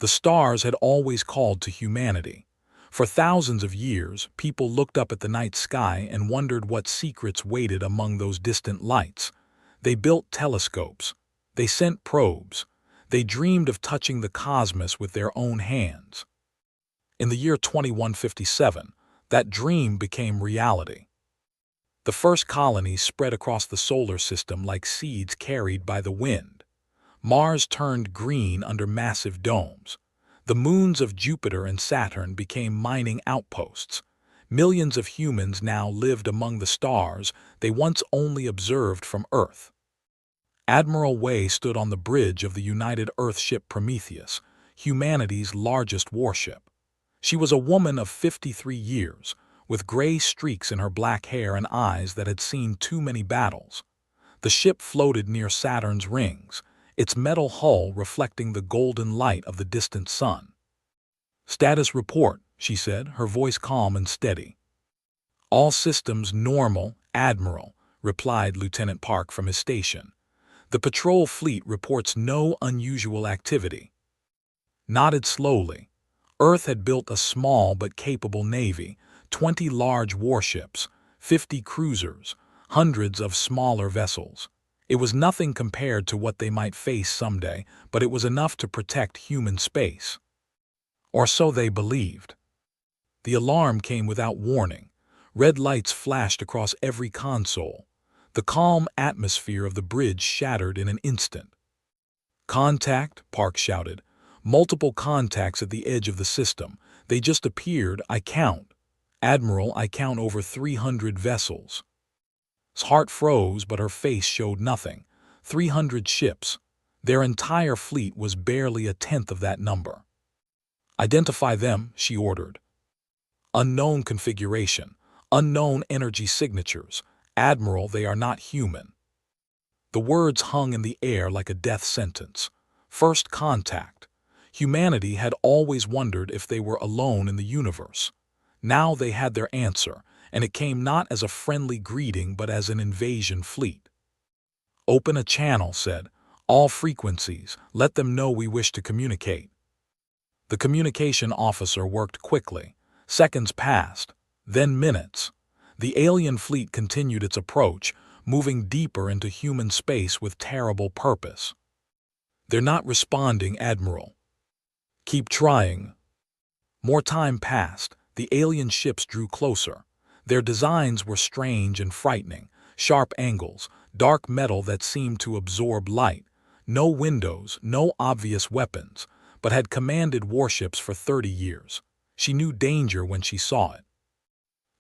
The stars had always called to humanity. For thousands of years, people looked up at the night sky and wondered what secrets waited among those distant lights. They built telescopes. They sent probes. They dreamed of touching the cosmos with their own hands. In the year 2157, that dream became reality. The first colonies spread across the solar system like seeds carried by the wind. Mars turned green under massive domes. The moons of Jupiter and Saturn became mining outposts. Millions of humans now lived among the stars they once only observed from Earth. Admiral Way stood on the bridge of the United Earth ship Prometheus, humanity's largest warship. She was a woman of 53 years, with gray streaks in her black hair and eyes that had seen too many battles. The ship floated near Saturn's rings, its metal hull reflecting the golden light of the distant sun. "Status report," she said, her voice calm and steady. "All systems normal, Admiral," replied Lieutenant Park from his station. "The patrol fleet reports no unusual activity." Nodded slowly. Earth had built a small but capable navy, 20 large warships, 50 cruisers, hundreds of smaller vessels. It was nothing compared to what they might face someday, but it was enough to protect human space. Or so they believed. The alarm came without warning. Red lights flashed across every console. The calm atmosphere of the bridge shattered in an instant. "Contact," Park shouted. "Multiple contacts at the edge of the system. They just appeared, I count. Admiral, I count over 300 vessels." His heart froze, but her face showed nothing. 300 ships. Their entire fleet was barely a tenth of that number. "Identify them," she ordered. "Unknown configuration. Unknown energy signatures. Admiral, they are not human." The words hung in the air like a death sentence. First contact. Humanity had always wondered if they were alone in the universe. Now they had their answer, and it came not as a friendly greeting but as an invasion fleet. "Open a channel," said. "All frequencies. Let them know we wish to communicate." The communication officer worked quickly. Seconds passed, then minutes. The alien fleet continued its approach, moving deeper into human space with terrible purpose. "They're not responding, Admiral." "Keep trying." More time passed. The alien ships drew closer. Their designs were strange and frightening. Sharp angles, dark metal that seemed to absorb light. No windows, no obvious weapons, but had commanded warships for 30 years. She knew danger when she saw it.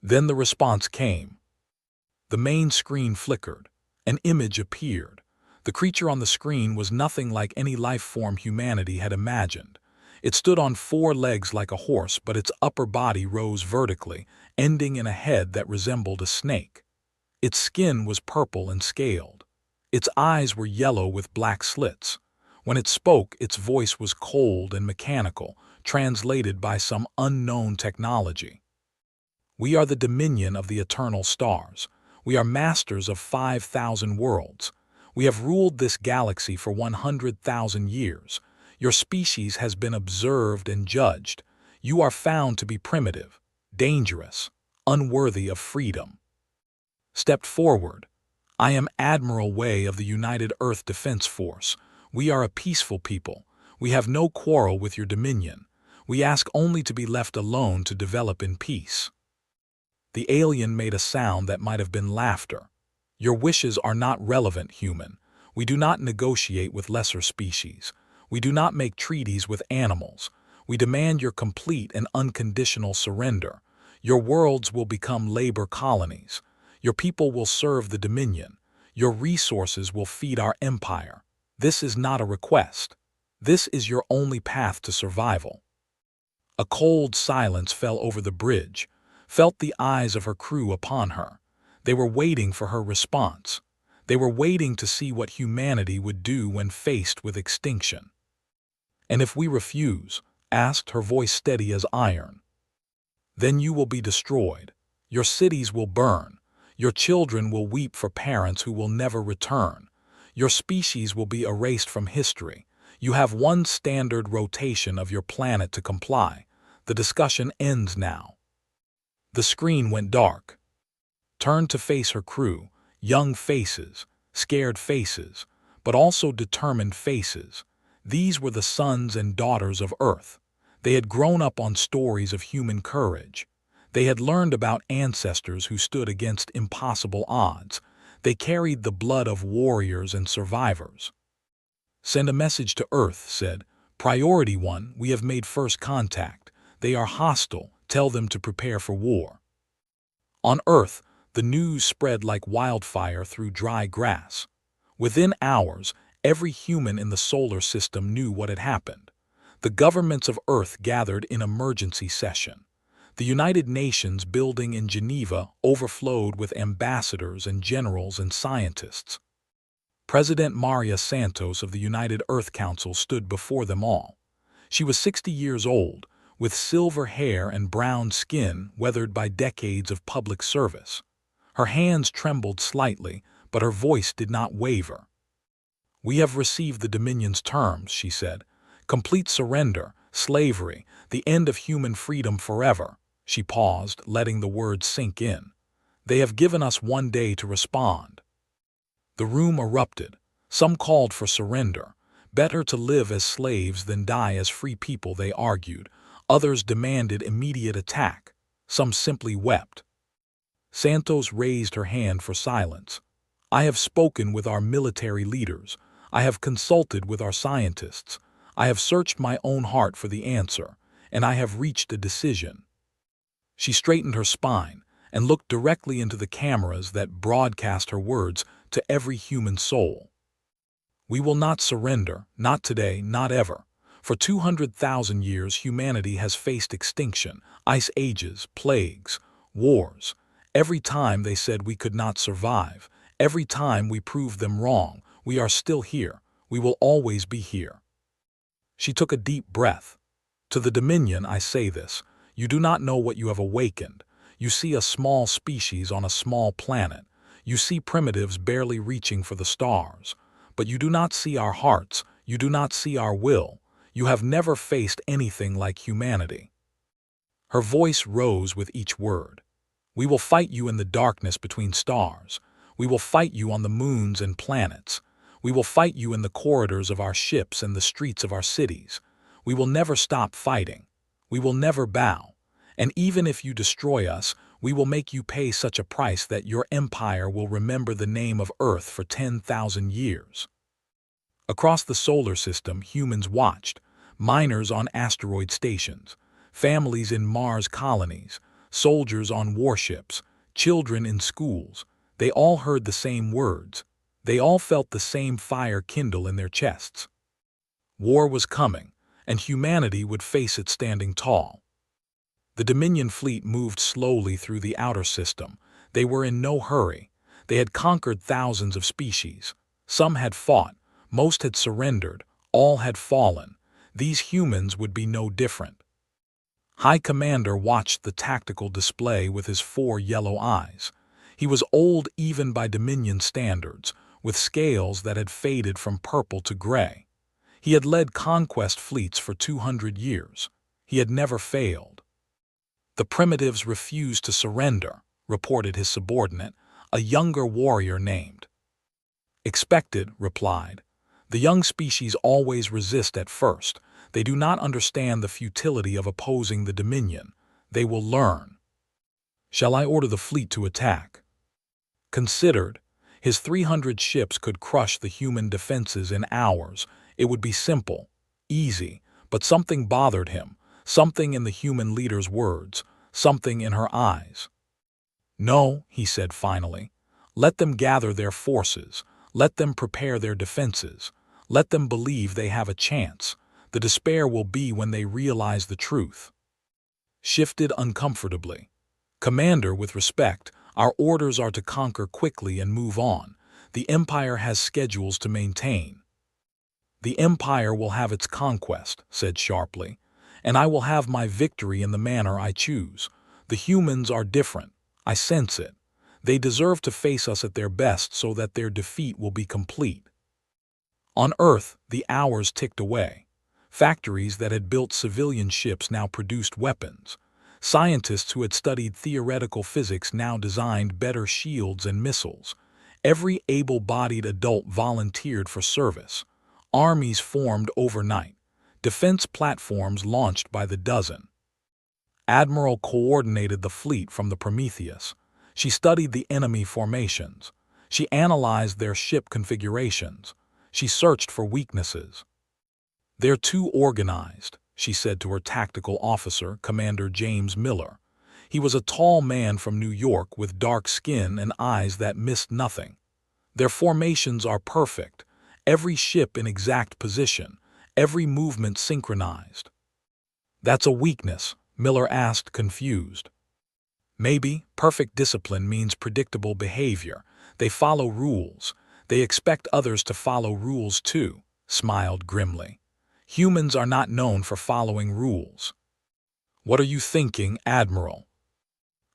Then the response came. The main screen flickered. An image appeared. The creature on the screen was nothing like any life form humanity had imagined. It stood on 4 legs like a horse, but its upper body rose vertically, ending in a head that resembled a snake. Its skin was purple and scaled. Its eyes were yellow with black slits. When it spoke, its voice was cold and mechanical, translated by some unknown technology. "We are the dominion of the eternal stars. We are masters of 5,000 worlds. We have ruled this galaxy for 100,000 years. Your species has been observed and judged. You are found to be primitive, dangerous, unworthy of freedom." Stepped forward. "I am Admiral Way of the United Earth Defense Force. We are a peaceful people. We have no quarrel with your dominion. We ask only to be left alone to develop in peace." The alien made a sound that might have been laughter. "Your wishes are not relevant, human. We do not negotiate with lesser species. We do not make treaties with animals. We demand your complete and unconditional surrender. Your worlds will become labor colonies. Your people will serve the Dominion. Your resources will feed our empire. This is not a request. This is your only path to survival." A cold silence fell over the bridge, felt the eyes of her crew upon her. They were waiting for her response. They were waiting to see what humanity would do when faced with extinction. "And if we refuse?" asked, her voice steady as iron. "Then you will be destroyed. Your cities will burn. Your children will weep for parents who will never return. Your species will be erased from history. You have one standard rotation of your planet to comply. The discussion ends now." The screen went dark. Turned to face her crew, young faces, scared faces, but also determined faces. These were the sons and daughters of Earth. They had grown up on stories of human courage. They had learned about ancestors who stood against impossible odds. They carried the blood of warriors and survivors. "Send a message to Earth," said. "Priority 1, we have made first contact. They are hostile. Tell them to prepare for war." On Earth, the news spread like wildfire through dry grass. Within hours, every human in the solar system knew what had happened. The governments of Earth gathered in emergency session. The United Nations building in Geneva overflowed with ambassadors and generals and scientists. President Maria Santos of the United Earth Council stood before them all. She was 60 years old, with silver hair and brown skin weathered by decades of public service. Her hands trembled slightly, but her voice did not waver. "We have received the Dominion's terms," she said. "Complete surrender, slavery, the end of human freedom forever." She paused, letting the words sink in. "They have given us 1 day to respond." The room erupted. Some called for surrender. Better to live as slaves than die as free people, they argued. Others demanded immediate attack. Some simply wept. Santos raised her hand for silence. "I have spoken with our military leaders. I have consulted with our scientists. I have searched my own heart for the answer, and I have reached a decision." She straightened her spine and looked directly into the cameras that broadcast her words to every human soul. "We will not surrender, not today, not ever. For 200,000 years humanity has faced extinction, ice ages, plagues, wars. Every time they said we could not survive. Every time we proved them wrong. We are still here. We will always be here." She took a deep breath. "To the Dominion I say this. You do not know what you have awakened. You see a small species on a small planet. You see primitives barely reaching for the stars. But you do not see our hearts. You do not see our will. You have never faced anything like humanity." Her voice rose with each word. "We will fight you in the darkness between stars. We will fight you on the moons and planets. We will fight you in the corridors of our ships and the streets of our cities. We will never stop fighting. We will never bow. And even if you destroy us, we will make you pay such a price that your empire will remember the name of Earth for 10,000 years." Across the solar system, humans watched. Miners on asteroid stations, families in Mars colonies, soldiers on warships, children in schools. They all heard the same words. They all felt the same fire kindle in their chests. War was coming, and humanity would face it standing tall. The Dominion fleet moved slowly through the outer system. They were in no hurry. They had conquered thousands of species. Some had fought, most had surrendered, all had fallen. These humans would be no different. High Commander watched the tactical display with his 4 yellow eyes. He was old even by Dominion standards, with scales that had faded from purple to gray. He had led conquest fleets for 200 years. He had never failed. "The primitives refused to surrender," reported his subordinate, a younger warrior named. "Expected," replied. "The young species always resist at first. They do not understand the futility of opposing the Dominion. They will learn." "Shall I order the fleet to attack?" Considered, his 300 ships could crush the human defenses in hours. It would be simple, easy, but something bothered him, something in the human leader's words, something in her eyes. "No," he said finally. "Let them gather their forces. Let them prepare their defenses. Let them believe they have a chance. The despair will be when they realize the truth." Shifted uncomfortably. "Commander, with respect, our orders are to conquer quickly and move on. The Empire has schedules to maintain." "The Empire will have its conquest," said sharply, "and I will have my victory in the manner I choose. The humans are different. I sense it. They deserve to face us at their best so that their defeat will be complete." On Earth, the hours ticked away. Factories that had built civilian ships now produced weapons. Scientists who had studied theoretical physics now designed better shields and missiles. Every able-bodied adult volunteered for service. Armies formed overnight. Defense platforms launched by the dozen. Admiral coordinated the fleet from the Prometheus. She studied the enemy formations. She analyzed their ship configurations. She searched for weaknesses. "They're too organized," she said to her tactical officer, Commander James Miller. He was a tall man from New York with dark skin and eyes that missed nothing. "Their formations are perfect, every ship in exact position, every movement synchronized." "That's a weakness?" Miller asked, confused. "Maybe. Perfect discipline means predictable behavior. They follow rules. They expect others to follow rules too," smiled grimly. "Humans are not known for following rules." "What are you thinking, Admiral?"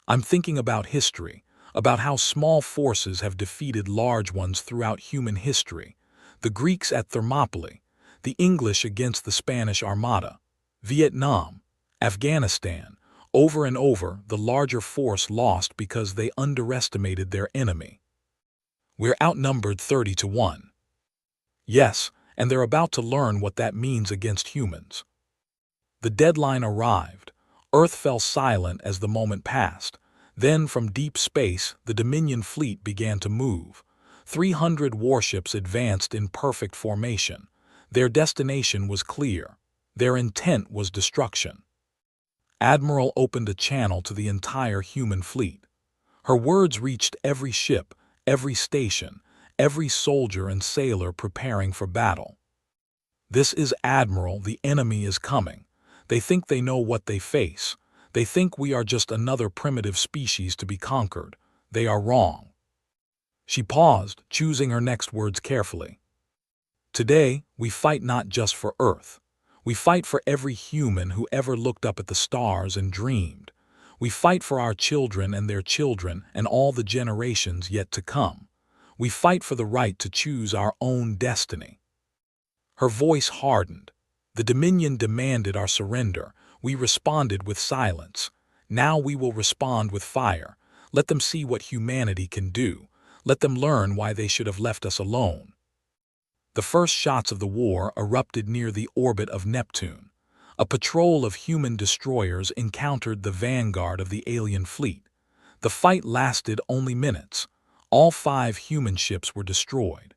"I'm thinking about history, about how small forces have defeated large ones throughout human history. The Greeks at Thermopylae, the English against the Spanish Armada, Vietnam, Afghanistan. Over and over, the larger force lost because they underestimated their enemy. We're outnumbered 30 to 1. Yes, and they're about to learn what that means against humans." The deadline arrived. Earth fell silent as the moment passed. Then, from deep space, the Dominion fleet began to move. 300 warships advanced in perfect formation. Their destination was clear. Their intent was destruction. Admiral opened a channel to the entire human fleet. Her words reached every ship, every station, every soldier and sailor preparing for battle. "This is Admiral, the enemy is coming. They think they know what they face. They think we are just another primitive species to be conquered. They are wrong." She paused, choosing her next words carefully. "Today, we fight not just for Earth. We fight for every human who ever looked up at the stars and dreamed. We fight for our children and their children and all the generations yet to come. We fight for the right to choose our own destiny." Her voice hardened. "The Dominion demanded our surrender. We responded with silence. Now we will respond with fire. Let them see what humanity can do. Let them learn why they should have left us alone." The first shots of the war erupted near the orbit of Neptune. A patrol of human destroyers encountered the vanguard of the alien fleet. The fight lasted only minutes. All 5 human ships were destroyed.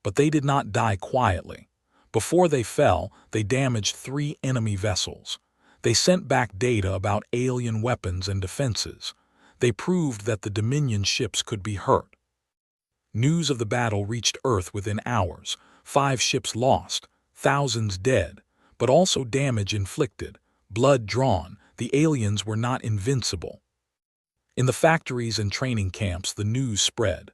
But they did not die quietly. Before they fell, they damaged 3 enemy vessels. They sent back data about alien weapons and defenses. They proved that the Dominion ships could be hurt. News of the battle reached Earth within hours. 5 ships lost, thousands dead, but also damage inflicted, blood drawn. The aliens were not invincible. In the factories and training camps, the news spread.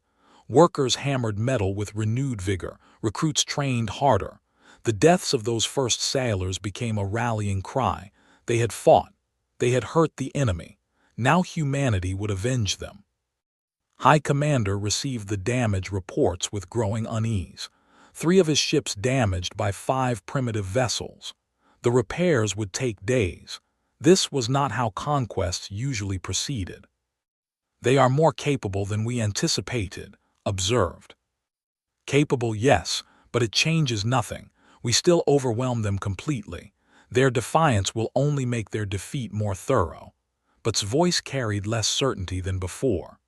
Workers hammered metal with renewed vigor. Recruits trained harder. The deaths of those first sailors became a rallying cry. They had fought. They had hurt the enemy. Now humanity would avenge them. High Commander received the damage reports with growing unease. 3 of his ships damaged by 5 primitive vessels. The repairs would take days. This was not how conquests usually proceeded. "They are more capable than we anticipated," observed. "Capable, yes, but it changes nothing. We still overwhelm them completely. Their defiance will only make their defeat more thorough." But's voice carried less certainty than before.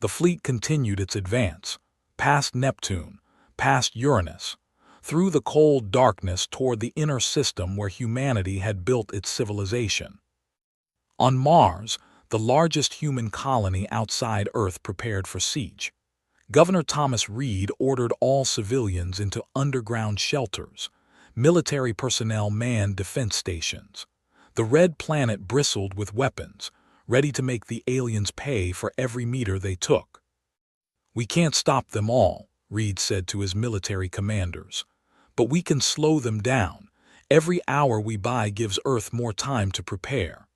The fleet continued its advance, past Neptune, past Uranus, through the cold darkness toward the inner system where humanity had built its civilization. On Mars, the largest human colony outside Earth prepared for siege. Governor Thomas Reed ordered all civilians into underground shelters. Military personnel manned defense stations. The red planet bristled with weapons, ready to make the aliens pay for every meter they took. "We can't stop them all," Reed said to his military commanders. "But we can slow them down. Every hour we buy gives Earth more time to prepare."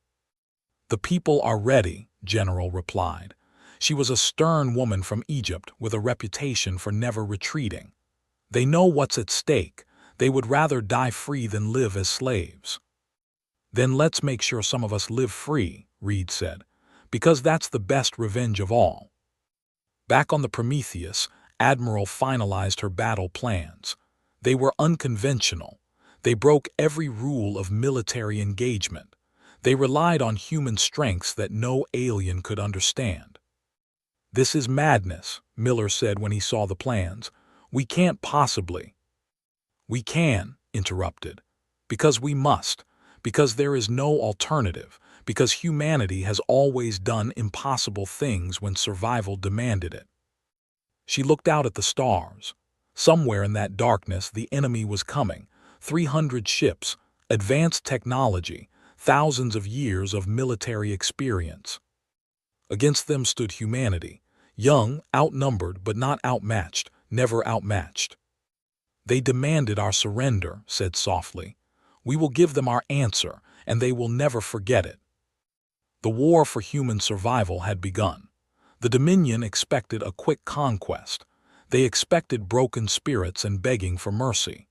"The people are ready," General replied. She was a stern woman from Egypt with a reputation for never retreating. They know what's at stake. They would rather die free than live as slaves. Then let's make sure some of us live free, Reed said, because that's the best revenge of all. Back on the Prometheus, Admiral finalized her battle plans. They were unconventional. They broke every rule of military engagement. They relied on human strengths that no alien could understand. "This is madness," Miller said when he saw the plans. "We can't possibly." "We can," interrupted. "Because we must. Because there is no alternative. Because humanity has always done impossible things when survival demanded it." She looked out at the stars. Somewhere in that darkness the enemy was coming. 300 ships, advanced technology, thousands of years of military experience. Against them stood humanity, young, outnumbered but not outmatched, never outmatched. "They demanded our surrender," said softly. "We will give them our answer, and they will never forget it." The war for human survival had begun. The Dominion expected a quick conquest. They expected broken spirits and begging for mercy.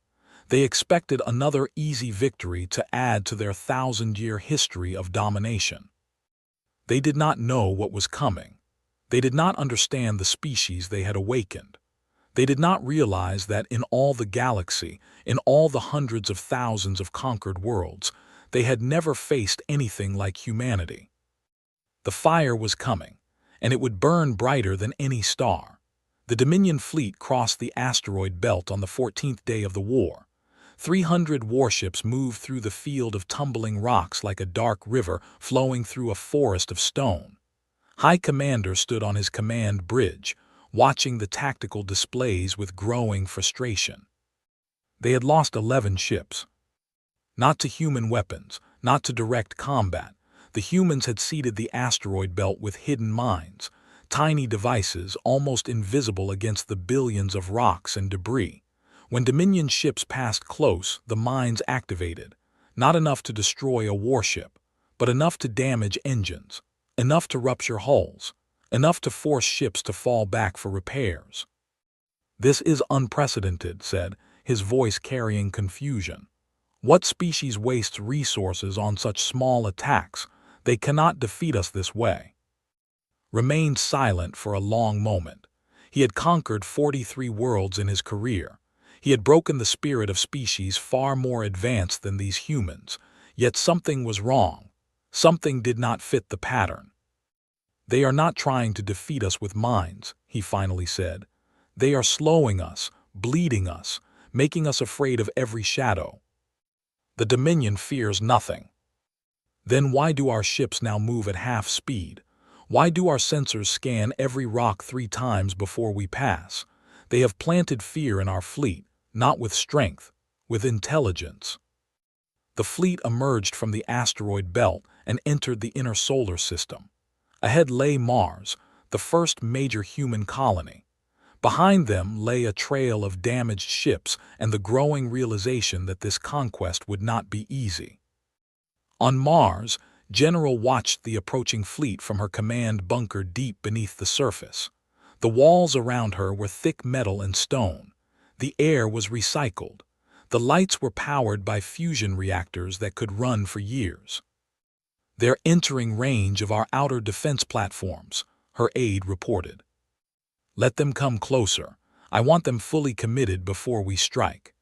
They expected another easy victory to add to their 1,000-year history of domination. They did not know what was coming. They did not understand the species they had awakened. They did not realize that in all the galaxy, in all the hundreds of thousands of conquered worlds, they had never faced anything like humanity. The fire was coming, and it would burn brighter than any star. The Dominion fleet crossed the asteroid belt on the 14th day of the war. 300 warships moved through the field of tumbling rocks like a dark river flowing through a forest of stone. High Commander stood on his command bridge, watching the tactical displays with growing frustration. They had lost 11 ships. Not to human weapons, not to direct combat. The humans had seeded the asteroid belt with hidden mines, tiny devices almost invisible against the billions of rocks and debris. When Dominion ships passed close, the mines activated, not enough to destroy a warship, but enough to damage engines, enough to rupture hulls, enough to force ships to fall back for repairs. "This is unprecedented," said, his voice carrying confusion. "What species wastes resources on such small attacks? They cannot defeat us this way." Remained silent for a long moment. He had conquered 43 worlds in his career. He had broken the spirit of species far more advanced than these humans, yet something was wrong. Something did not fit the pattern. "They are not trying to defeat us with mines," he finally said. "They are slowing us, bleeding us, making us afraid of every shadow. The Dominion fears nothing." "Then why do our ships now move at half speed? Why do our sensors scan every rock 3 times before we pass? They have planted fear in our fleet, not with strength, with intelligence." The fleet emerged from the asteroid belt and entered the inner solar system. Ahead lay Mars, the first major human colony. Behind them lay a trail of damaged ships and the growing realization that this conquest would not be easy. On Mars, General watched the approaching fleet from her command bunker deep beneath the surface. The walls around her were thick metal and stone. The air was recycled. The lights were powered by fusion reactors that could run for years. "They're entering range of our outer defense platforms," her aide reported. "Let them come closer. I want them fully committed before we strike."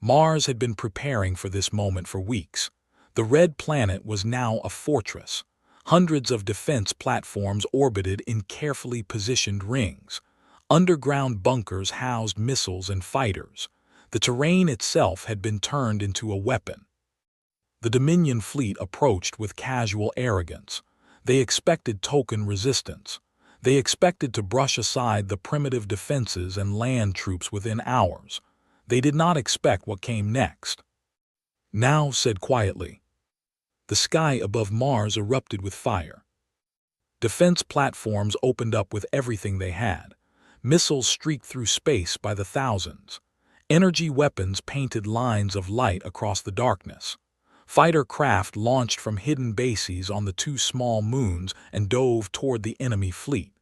Mars had been preparing for this moment for weeks. The red planet was now a fortress. Hundreds of defense platforms orbited in carefully positioned rings. Underground bunkers housed missiles and fighters. The terrain itself had been turned into a weapon. The Dominion fleet approached with casual arrogance. They expected token resistance. They expected to brush aside the primitive defenses and land troops within hours. They did not expect what came next. "Now," said quietly. The sky above Mars erupted with fire. Defense platforms opened up with everything they had. Missiles streaked through space by the thousands. Energy weapons painted lines of light across the darkness. Fighter craft launched from hidden bases on the 2 small moons and dove toward the enemy fleet.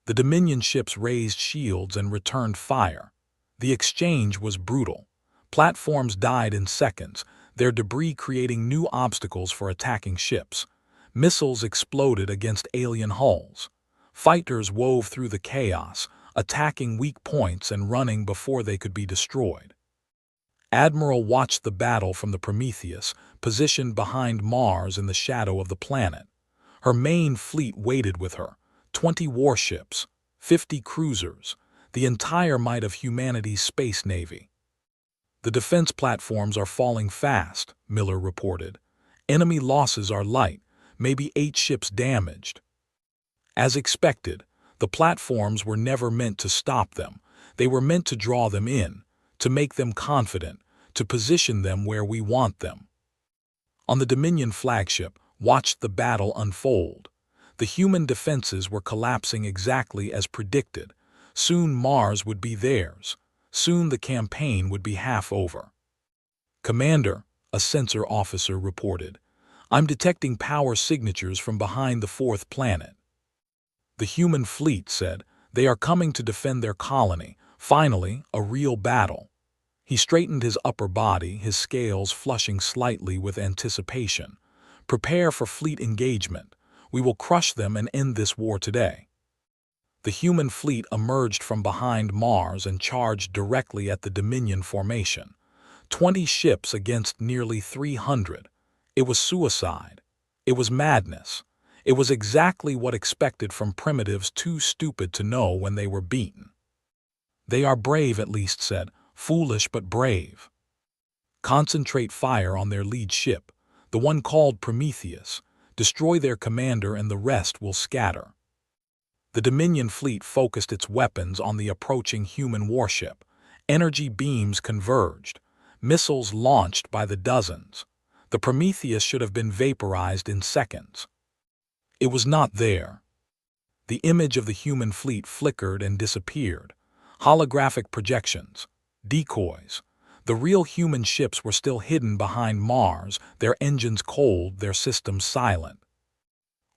The Dominion ships raised shields and returned fire. The exchange was brutal. Platforms died in seconds, their debris creating new obstacles for attacking ships. Missiles exploded against alien hulls. Fighters wove through the chaos, attacking weak points and running before they could be destroyed. Admiral watched the battle from the Prometheus, positioned behind Mars in the shadow of the planet. Her main fleet waited with her, 20 warships, 50 cruisers, the entire might of humanity's space navy. The defense platforms are falling fast, Miller reported. Enemy losses are light, maybe 8 ships damaged. As expected, the platforms were never meant to stop them. They were meant to draw them in, to make them confident, to position them where we want them. On the Dominion flagship, watched the battle unfold. The human defenses were collapsing exactly as predicted. Soon Mars would be theirs. Soon the campaign would be half over. "Commander," a sensor officer reported, "I'm detecting power signatures from behind the 4th planet." The human fleet said, "They are coming to defend their colony. Finally, a real battle." He straightened his upper body, his scales flushing slightly with anticipation. "Prepare for fleet engagement. We will crush them and end this war today." The human fleet emerged from behind Mars and charged directly at the Dominion formation. 20 ships against nearly 300. It was suicide. It was madness. It was exactly what expected from primitives too stupid to know when they were beaten. "They are brave," at least said, "foolish but brave." "Concentrate fire on their lead ship, the one called Prometheus. Destroy their commander and the rest will scatter." The Dominion fleet focused its weapons on the approaching human warship. Energy beams converged. Missiles launched by the dozens. The Prometheus should have been vaporized in seconds. It was not there. The image of the human fleet flickered and disappeared. Holographic projections. Decoys. The real human ships were still hidden behind Mars, their engines cold, their systems silent.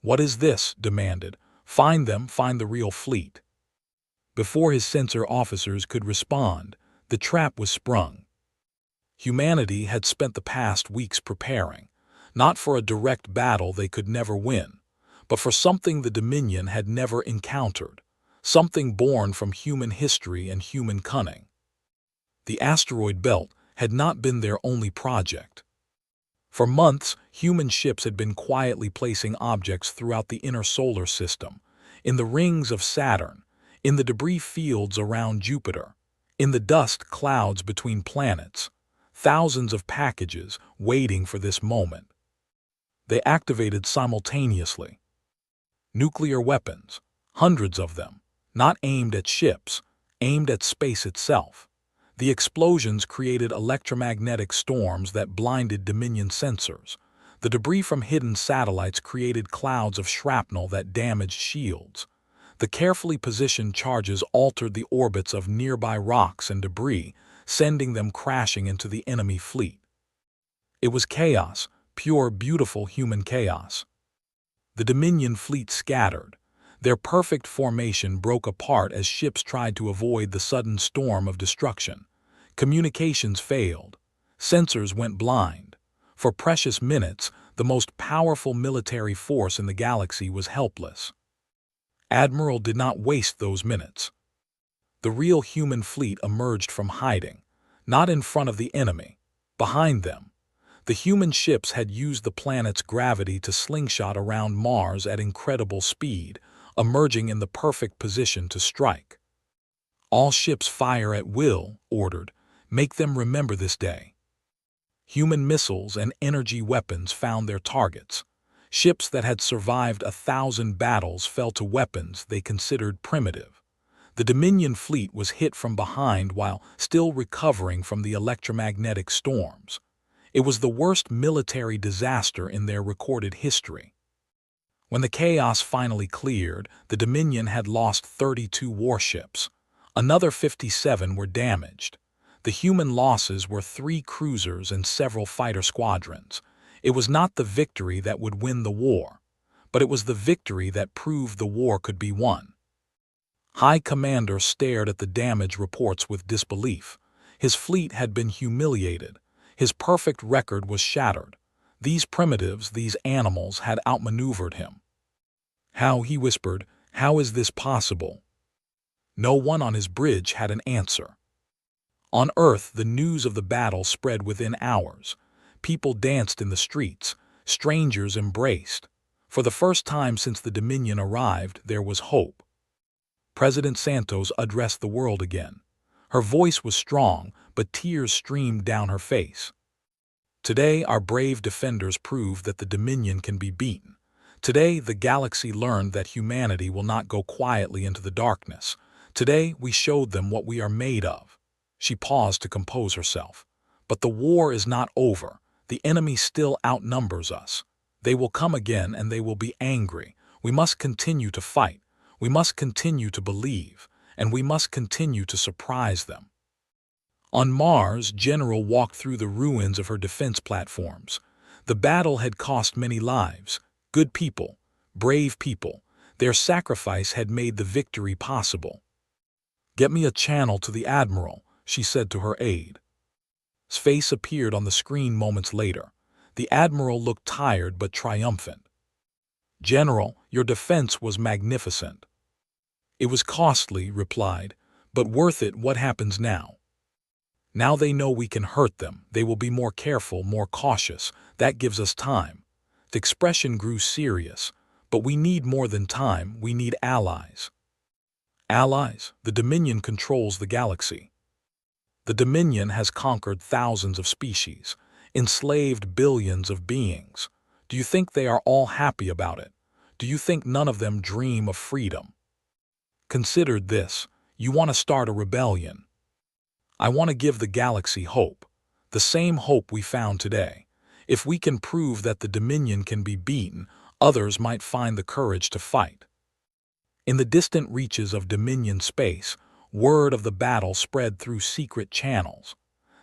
"What is this?" demanded. "Find them, find the real fleet." Before his sensor officers could respond, the trap was sprung. Humanity had spent the past weeks preparing, not for a direct battle they could never win, but for something the Dominion had never encountered, something born from human history and human cunning. The asteroid belt had not been their only project. For months, human ships had been quietly placing objects throughout the inner solar system, in the rings of Saturn, in the debris fields around Jupiter, in the dust clouds between planets, thousands of packages waiting for this moment. They activated simultaneously. Nuclear weapons, hundreds of them, not aimed at ships, aimed at space itself. The explosions created electromagnetic storms that blinded Dominion sensors. The debris from hidden satellites created clouds of shrapnel that damaged shields. The carefully positioned charges altered the orbits of nearby rocks and debris, sending them crashing into the enemy fleet. It was chaos, pure, beautiful human chaos. The Dominion fleet scattered. Their perfect formation broke apart as ships tried to avoid the sudden storm of destruction. Communications failed. Sensors went blind. For precious minutes, the most powerful military force in the galaxy was helpless. Admiral did not waste those minutes. The real human fleet emerged from hiding, not in front of the enemy, behind them. The human ships had used the planet's gravity to slingshot around Mars at incredible speed, emerging in the perfect position to strike. "All ships fire at will," ordered. "Make them remember this day." Human missiles and energy weapons found their targets. Ships that had survived 1,000 battles fell to weapons they considered primitive. The Dominion fleet was hit from behind while still recovering from the electromagnetic storms. It was the worst military disaster in their recorded history. When the chaos finally cleared, the Dominion had lost 32 warships. Another 57 were damaged. The human losses were 3 cruisers and several fighter squadrons. It was not the victory that would win the war, but it was the victory that proved the war could be won. High Commander stared at the damage reports with disbelief. His fleet had been humiliated. His perfect record was shattered. These primitives, these animals, had outmaneuvered him. How, he whispered, how is this possible? No one on his bridge had an answer. On Earth, the news of the battle spread within hours. People danced in the streets. Strangers embraced. For the first time since the Dominion arrived, there was hope. President Santos addressed the world again. Her voice was strong, but tears streamed down her face. Today, our brave defenders proved that the Dominion can be beaten. Today, the galaxy learned that humanity will not go quietly into the darkness. Today, we showed them what we are made of. She paused to compose herself. But the war is not over. The enemy still outnumbers us. They will come again and they will be angry. We must continue to fight. We must continue to believe. And we must continue to surprise them. On Mars, General walked through the ruins of her defense platforms. The battle had cost many lives. Good people, brave people. Their sacrifice had made the victory possible. "Get me a channel to the Admiral," she said to her aide. His face appeared on the screen moments later. The Admiral looked tired but triumphant. "General, your defense was magnificent." "It was costly," replied, "but worth it. What happens now?" "Now they know we can hurt them. They will be more careful, more cautious. That gives us time." The expression grew serious. "But we need more than time. We need allies." "Allies? The Dominion controls the galaxy. The Dominion has conquered thousands of species, enslaved billions of beings. Do you think they are all happy about it? Do you think none of them dream of freedom? Consider this. You want to start a rebellion. I want to give the galaxy hope. The same hope we found today. If we can prove that the Dominion can be beaten, others might find the courage to fight." In the distant reaches of Dominion space, word of the battle spread through secret channels.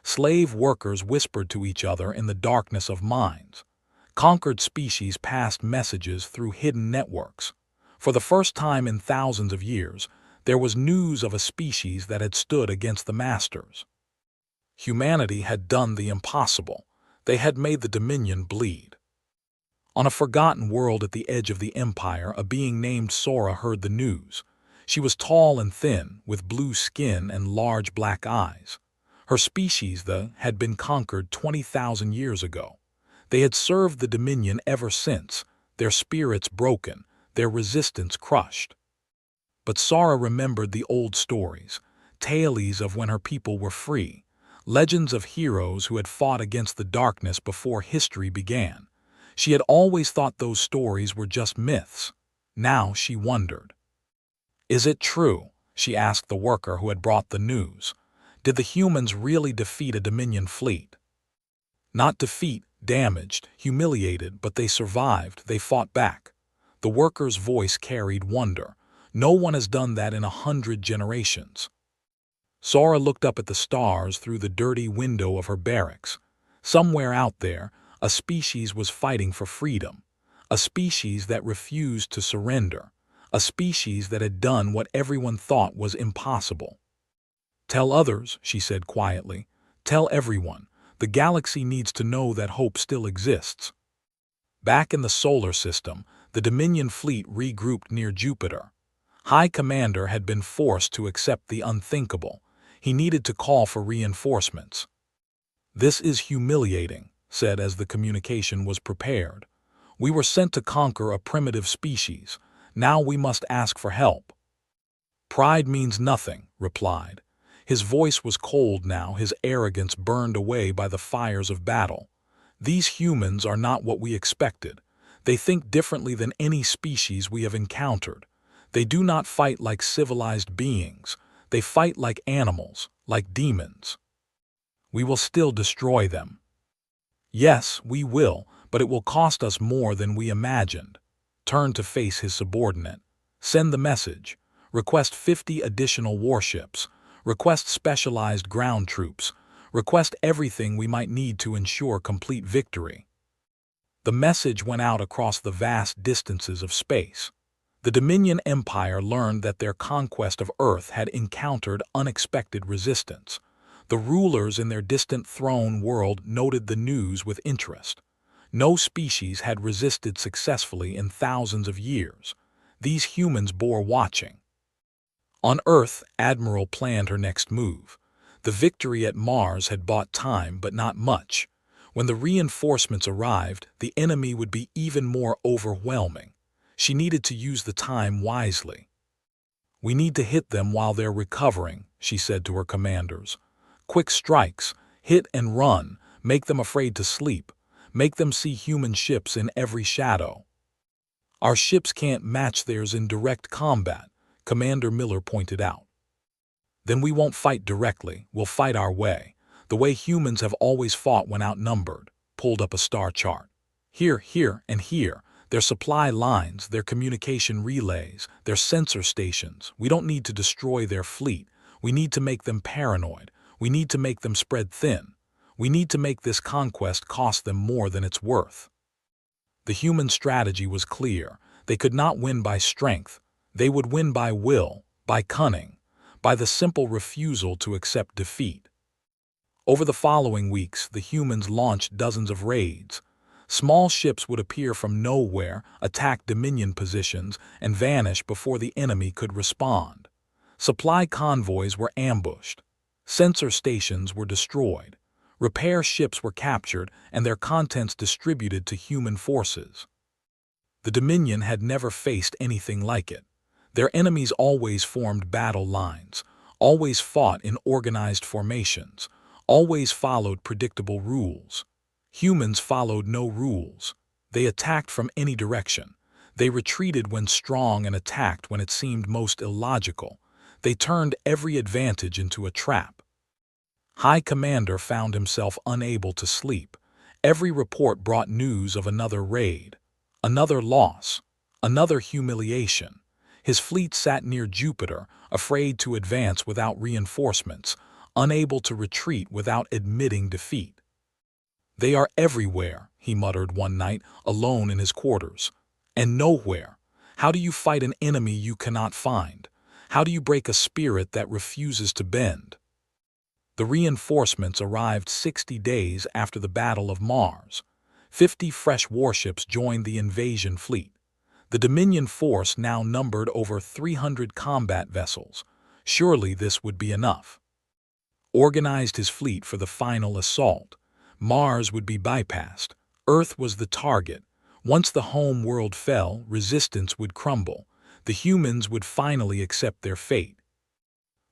Slave workers whispered to each other in the darkness of mines. Conquered species passed messages through hidden networks. For the first time in thousands of years, there was news of a species that had stood against the masters. Humanity had done the impossible. They had made the Dominion bleed. On a forgotten world at the edge of the Empire, a being named Sora heard the news. She was tall and thin, with blue skin and large black eyes. Her species, had been conquered 20,000 years ago. They had served the Dominion ever since, their spirits broken, their resistance crushed. But Sora remembered the old stories, tales of when her people were free, legends of heroes who had fought against the darkness before history began. She had always thought those stories were just myths. Now she wondered. "Is it true?" she asked the worker who had brought the news. "Did the humans really defeat a Dominion fleet?" "Not defeat, damaged, humiliated, but they survived, they fought back." The worker's voice carried wonder. "No one has done that in 100 generations." Sora looked up at the stars through the dirty window of her barracks. Somewhere out there, a species was fighting for freedom, a species that refused to surrender, a species that had done what everyone thought was impossible. "Tell others," she said quietly. "Tell everyone. The galaxy needs to know that hope still exists." Back in the solar system, the Dominion fleet regrouped near Jupiter. High Commander had been forced to accept the unthinkable. He needed to call for reinforcements. "This is humiliating," said as the communication was prepared. "We were sent to conquer a primitive species. Now we must ask for help." "Pride means nothing," replied. His voice was cold now, his arrogance burned away by the fires of battle. "These humans are not what we expected. They think differently than any species we have encountered. They do not fight like civilized beings. They fight like animals, like demons. We will still destroy them." "Yes, we will, but it will cost us more than we imagined." Turned to face his subordinate. "Send the message. Request 50 additional warships. Request specialized ground troops. Request everything we might need to ensure complete victory." The message went out across the vast distances of space. The Dominion Empire learned that their conquest of Earth had encountered unexpected resistance. The rulers in their distant throne world noted the news with interest. No species had resisted successfully in thousands of years. These humans bore watching. On Earth, Admiral planned her next move. The victory at Mars had bought time, but not much. When the reinforcements arrived, the enemy would be even more overwhelming. She needed to use the time wisely. "We need to hit them while they're recovering," she said to her commanders. "Quick strikes, hit and run, make them afraid to sleep, make them see human ships in every shadow." "Our ships can't match theirs in direct combat," Commander Miller pointed out. "Then we won't fight directly, we'll fight our way, the way humans have always fought when outnumbered." Pulled up a star chart. "Here, here, and here. Their supply lines, their communication relays, their sensor stations. We don't need to destroy their fleet. We need to make them paranoid. We need to make them spread thin. We need to make this conquest cost them more than it's worth." The human strategy was clear. They could not win by strength. They would win by will, by cunning, by the simple refusal to accept defeat. Over the following weeks, the humans launched dozens of raids. Small ships would appear from nowhere, attack Dominion positions, and vanish before the enemy could respond. Supply convoys were ambushed. Sensor stations were destroyed. Repair ships were captured and their contents distributed to human forces. The Dominion had never faced anything like it. Their enemies always formed battle lines, always fought in organized formations, always followed predictable rules. Humans followed no rules. They attacked from any direction. They retreated when strong and attacked when it seemed most illogical. They turned every advantage into a trap. High Commander found himself unable to sleep. Every report brought news of another raid, another loss, another humiliation. His fleet sat near Jupiter, afraid to advance without reinforcements, unable to retreat without admitting defeat. "They are everywhere," he muttered one night, alone in his quarters. "And nowhere. How do you fight an enemy you cannot find? How do you break a spirit that refuses to bend?" The reinforcements arrived 60 days after the Battle of Mars. 50 fresh warships joined the invasion fleet. The Dominion force now numbered over 300 combat vessels. Surely this would be enough. Organized his fleet for the final assault. Mars would be bypassed. Earth was the target. Once the home world fell, resistance would crumble. The humans would finally accept their fate.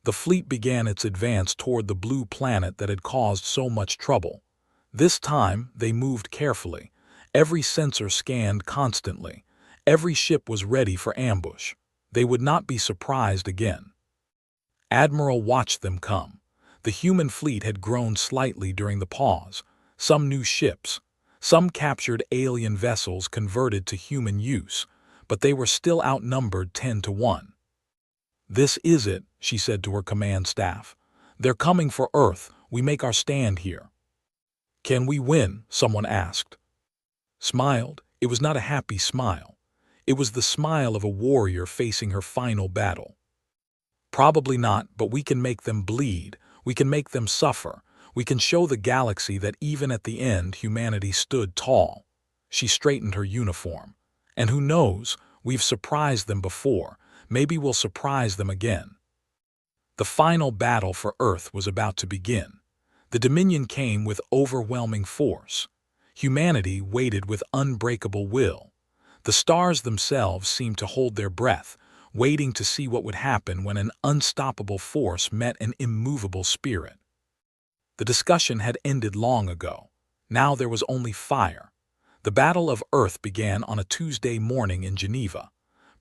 The fleet began its advance toward the blue planet that had caused so much trouble. This time, they moved carefully. Every sensor scanned constantly. Every ship was ready for ambush. They would not be surprised again. Admiral watched them come. The human fleet had grown slightly during the pause. Some new ships, some captured alien vessels converted to human use, but they were still outnumbered 10-1. "This is it," she said to her command staff. "They're coming for Earth. We make our stand here." "Can we win?" someone asked. Smiled. It was not a happy smile. It was the smile of a warrior facing her final battle. "Probably not, but we can make them bleed. We can make them suffer. We can show the galaxy that even at the end humanity stood tall." She straightened her uniform. "And who knows, we've surprised them before. Maybe we'll surprise them again." The final battle for Earth was about to begin. The Dominion came with overwhelming force. Humanity waited with unbreakable will. The stars themselves seemed to hold their breath, waiting to see what would happen when an unstoppable force met an immovable spirit. The discussion had ended long ago. Now there was only fire. The Battle of Earth began on a Tuesday morning in Geneva.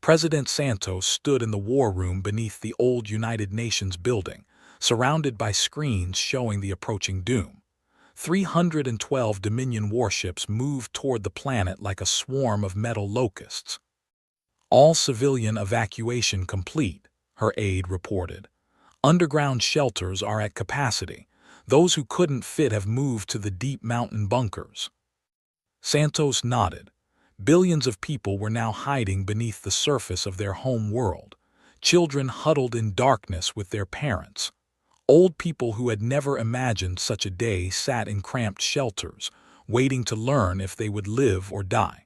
President Santos stood in the war room beneath the old United Nations building, surrounded by screens showing the approaching doom. 312 Dominion warships moved toward the planet like a swarm of metal locusts. "All civilian evacuation complete," her aide reported. "Underground shelters are at capacity. Those who couldn't fit have moved to the deep mountain bunkers." Santos nodded. Billions of people were now hiding beneath the surface of their home world. Children huddled in darkness with their parents. Old people who had never imagined such a day sat in cramped shelters, waiting to learn if they would live or die.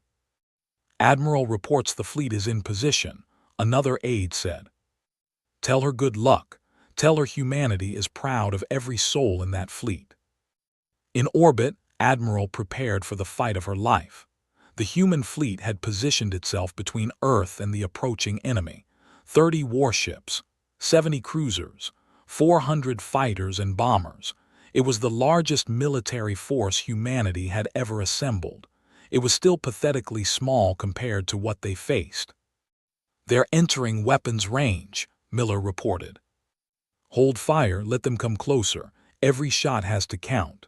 "Admiral reports the fleet is in position," another aide said. "Tell her good luck. Tell her humanity is proud of every soul in that fleet." In orbit, Admiral prepared for the fight of her life. The human fleet had positioned itself between Earth and the approaching enemy. 30 warships, 70 cruisers, 400 fighters and bombers. It was the largest military force humanity had ever assembled. It was still pathetically small compared to what they faced. "They're entering weapons range," Miller reported. "Hold fire, let them come closer. Every shot has to count."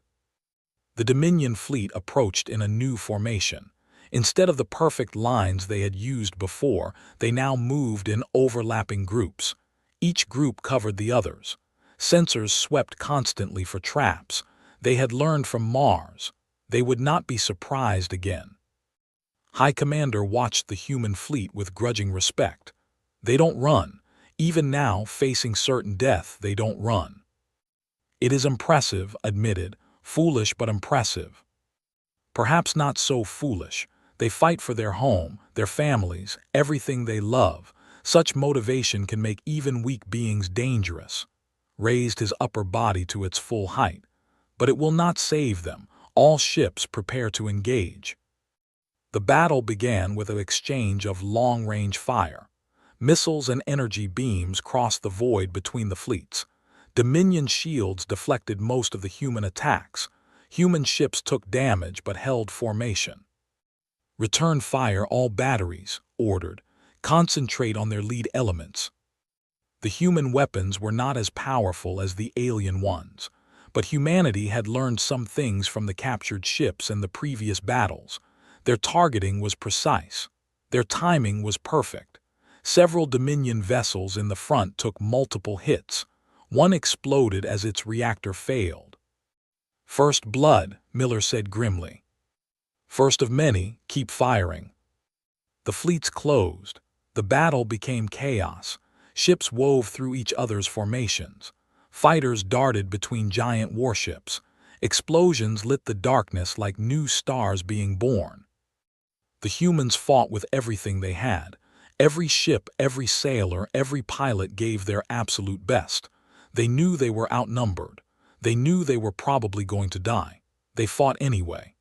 The Dominion fleet approached in a new formation. Instead of the perfect lines they had used before, they now moved in overlapping groups. Each group covered the others. Sensors swept constantly for traps. They had learned from Mars. They would not be surprised again. High Commander watched the human fleet with grudging respect. "They don't run. Even now, facing certain death, they don't run." "It is impressive," admitted. "Foolish but impressive." "Perhaps not so foolish. They fight for their home, their families, everything they love. Such motivation can make even weak beings dangerous." Raised his upper body to its full height. "But it will not save them. All ships prepare to engage." The battle began with an exchange of long-range fire. Missiles and energy beams crossed the void between the fleets. Dominion shields deflected most of the human attacks. Human ships took damage but held formation. "Return fire all batteries," ordered. "Concentrate on their lead elements." The human weapons were not as powerful as the alien ones, but humanity had learned some things from the captured ships and the previous battles. Their targeting was precise. Their timing was perfect. Several Dominion vessels in the front took multiple hits. One exploded as its reactor failed. "First blood," Miller said grimly. "First of many, keep firing." The fleets closed. The battle became chaos. Ships wove through each other's formations. Fighters darted between giant warships. Explosions lit the darkness like new stars being born. The humans fought with everything they had. Every ship, every sailor, every pilot gave their absolute best. They knew they were outnumbered. They knew they were probably going to die. They fought anyway.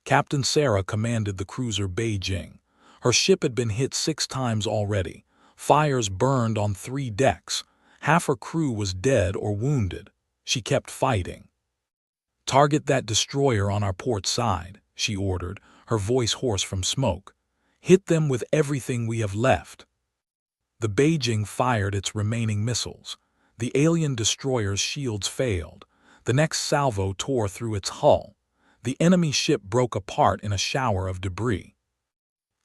Captain Sarah commanded the cruiser Beijing. Her ship had been hit 6 times already. Fires burned on 3 decks. Half her crew was dead or wounded. She kept fighting. "Target that destroyer on our port side," she ordered, her voice hoarse from smoke. "Hit them with everything we have left." The Beijing fired its remaining missiles. The alien destroyer's shields failed. The next salvo tore through its hull. The enemy ship broke apart in a shower of debris.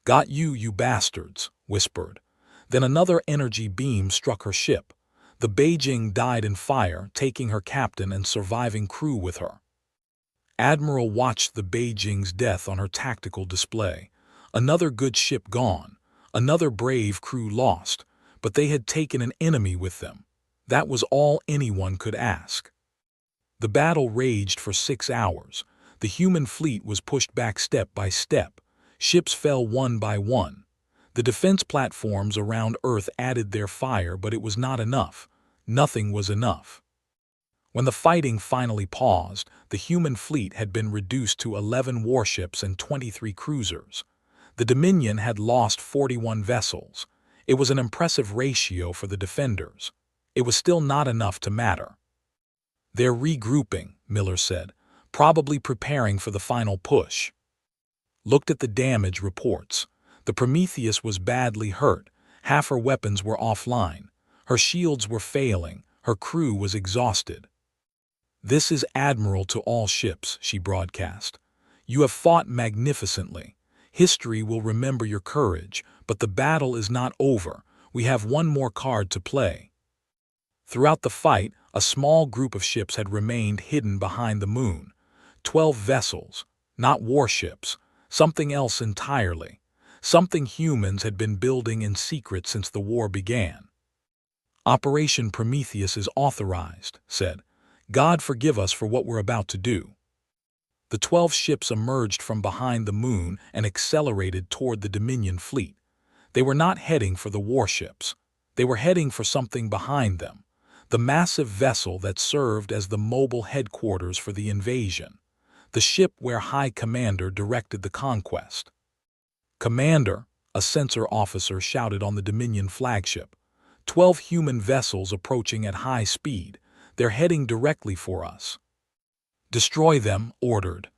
"Got you, you bastards," whispered. Then another energy beam struck her ship. The Beijing died in fire, taking her captain and surviving crew with her. Admiral watched the Beijing's death on her tactical display. Another good ship gone. Another brave crew lost. But they had taken an enemy with them. That was all anyone could ask. The battle raged for 6 hours. The human fleet was pushed back step by step. Ships fell one by one. The defense platforms around Earth added their fire, but it was not enough. Nothing was enough. When the fighting finally paused, the human fleet had been reduced to 11 warships and 23 cruisers. The Dominion had lost 41 vessels. It was an impressive ratio for the defenders. It was still not enough to matter. "They're regrouping," Miller said, "probably preparing for the final push." Looked at the damage reports. The Prometheus was badly hurt. Half her weapons were offline. Her shields were failing. Her crew was exhausted. "This is Admiral to all ships," she broadcast. "You have fought magnificently. History will remember your courage, but the battle is not over. We have one more card to play." Throughout the fight, a small group of ships had remained hidden behind the moon. 12 vessels, not warships. something else entirely, something humans had been building in secret since the war began. "Operation Prometheus is authorized," said. "God forgive us for what we're about to do." The 12 ships emerged from behind the moon and accelerated toward the Dominion fleet. They were not heading for the warships. They were heading for something behind them, the massive vessel that served as the mobile headquarters for the invasion, the ship where High Commander directed the conquest. "Commander," a sensor officer shouted on the Dominion flagship, 12 human vessels approaching at high speed. They're heading directly for us." "Destroy them," ordered.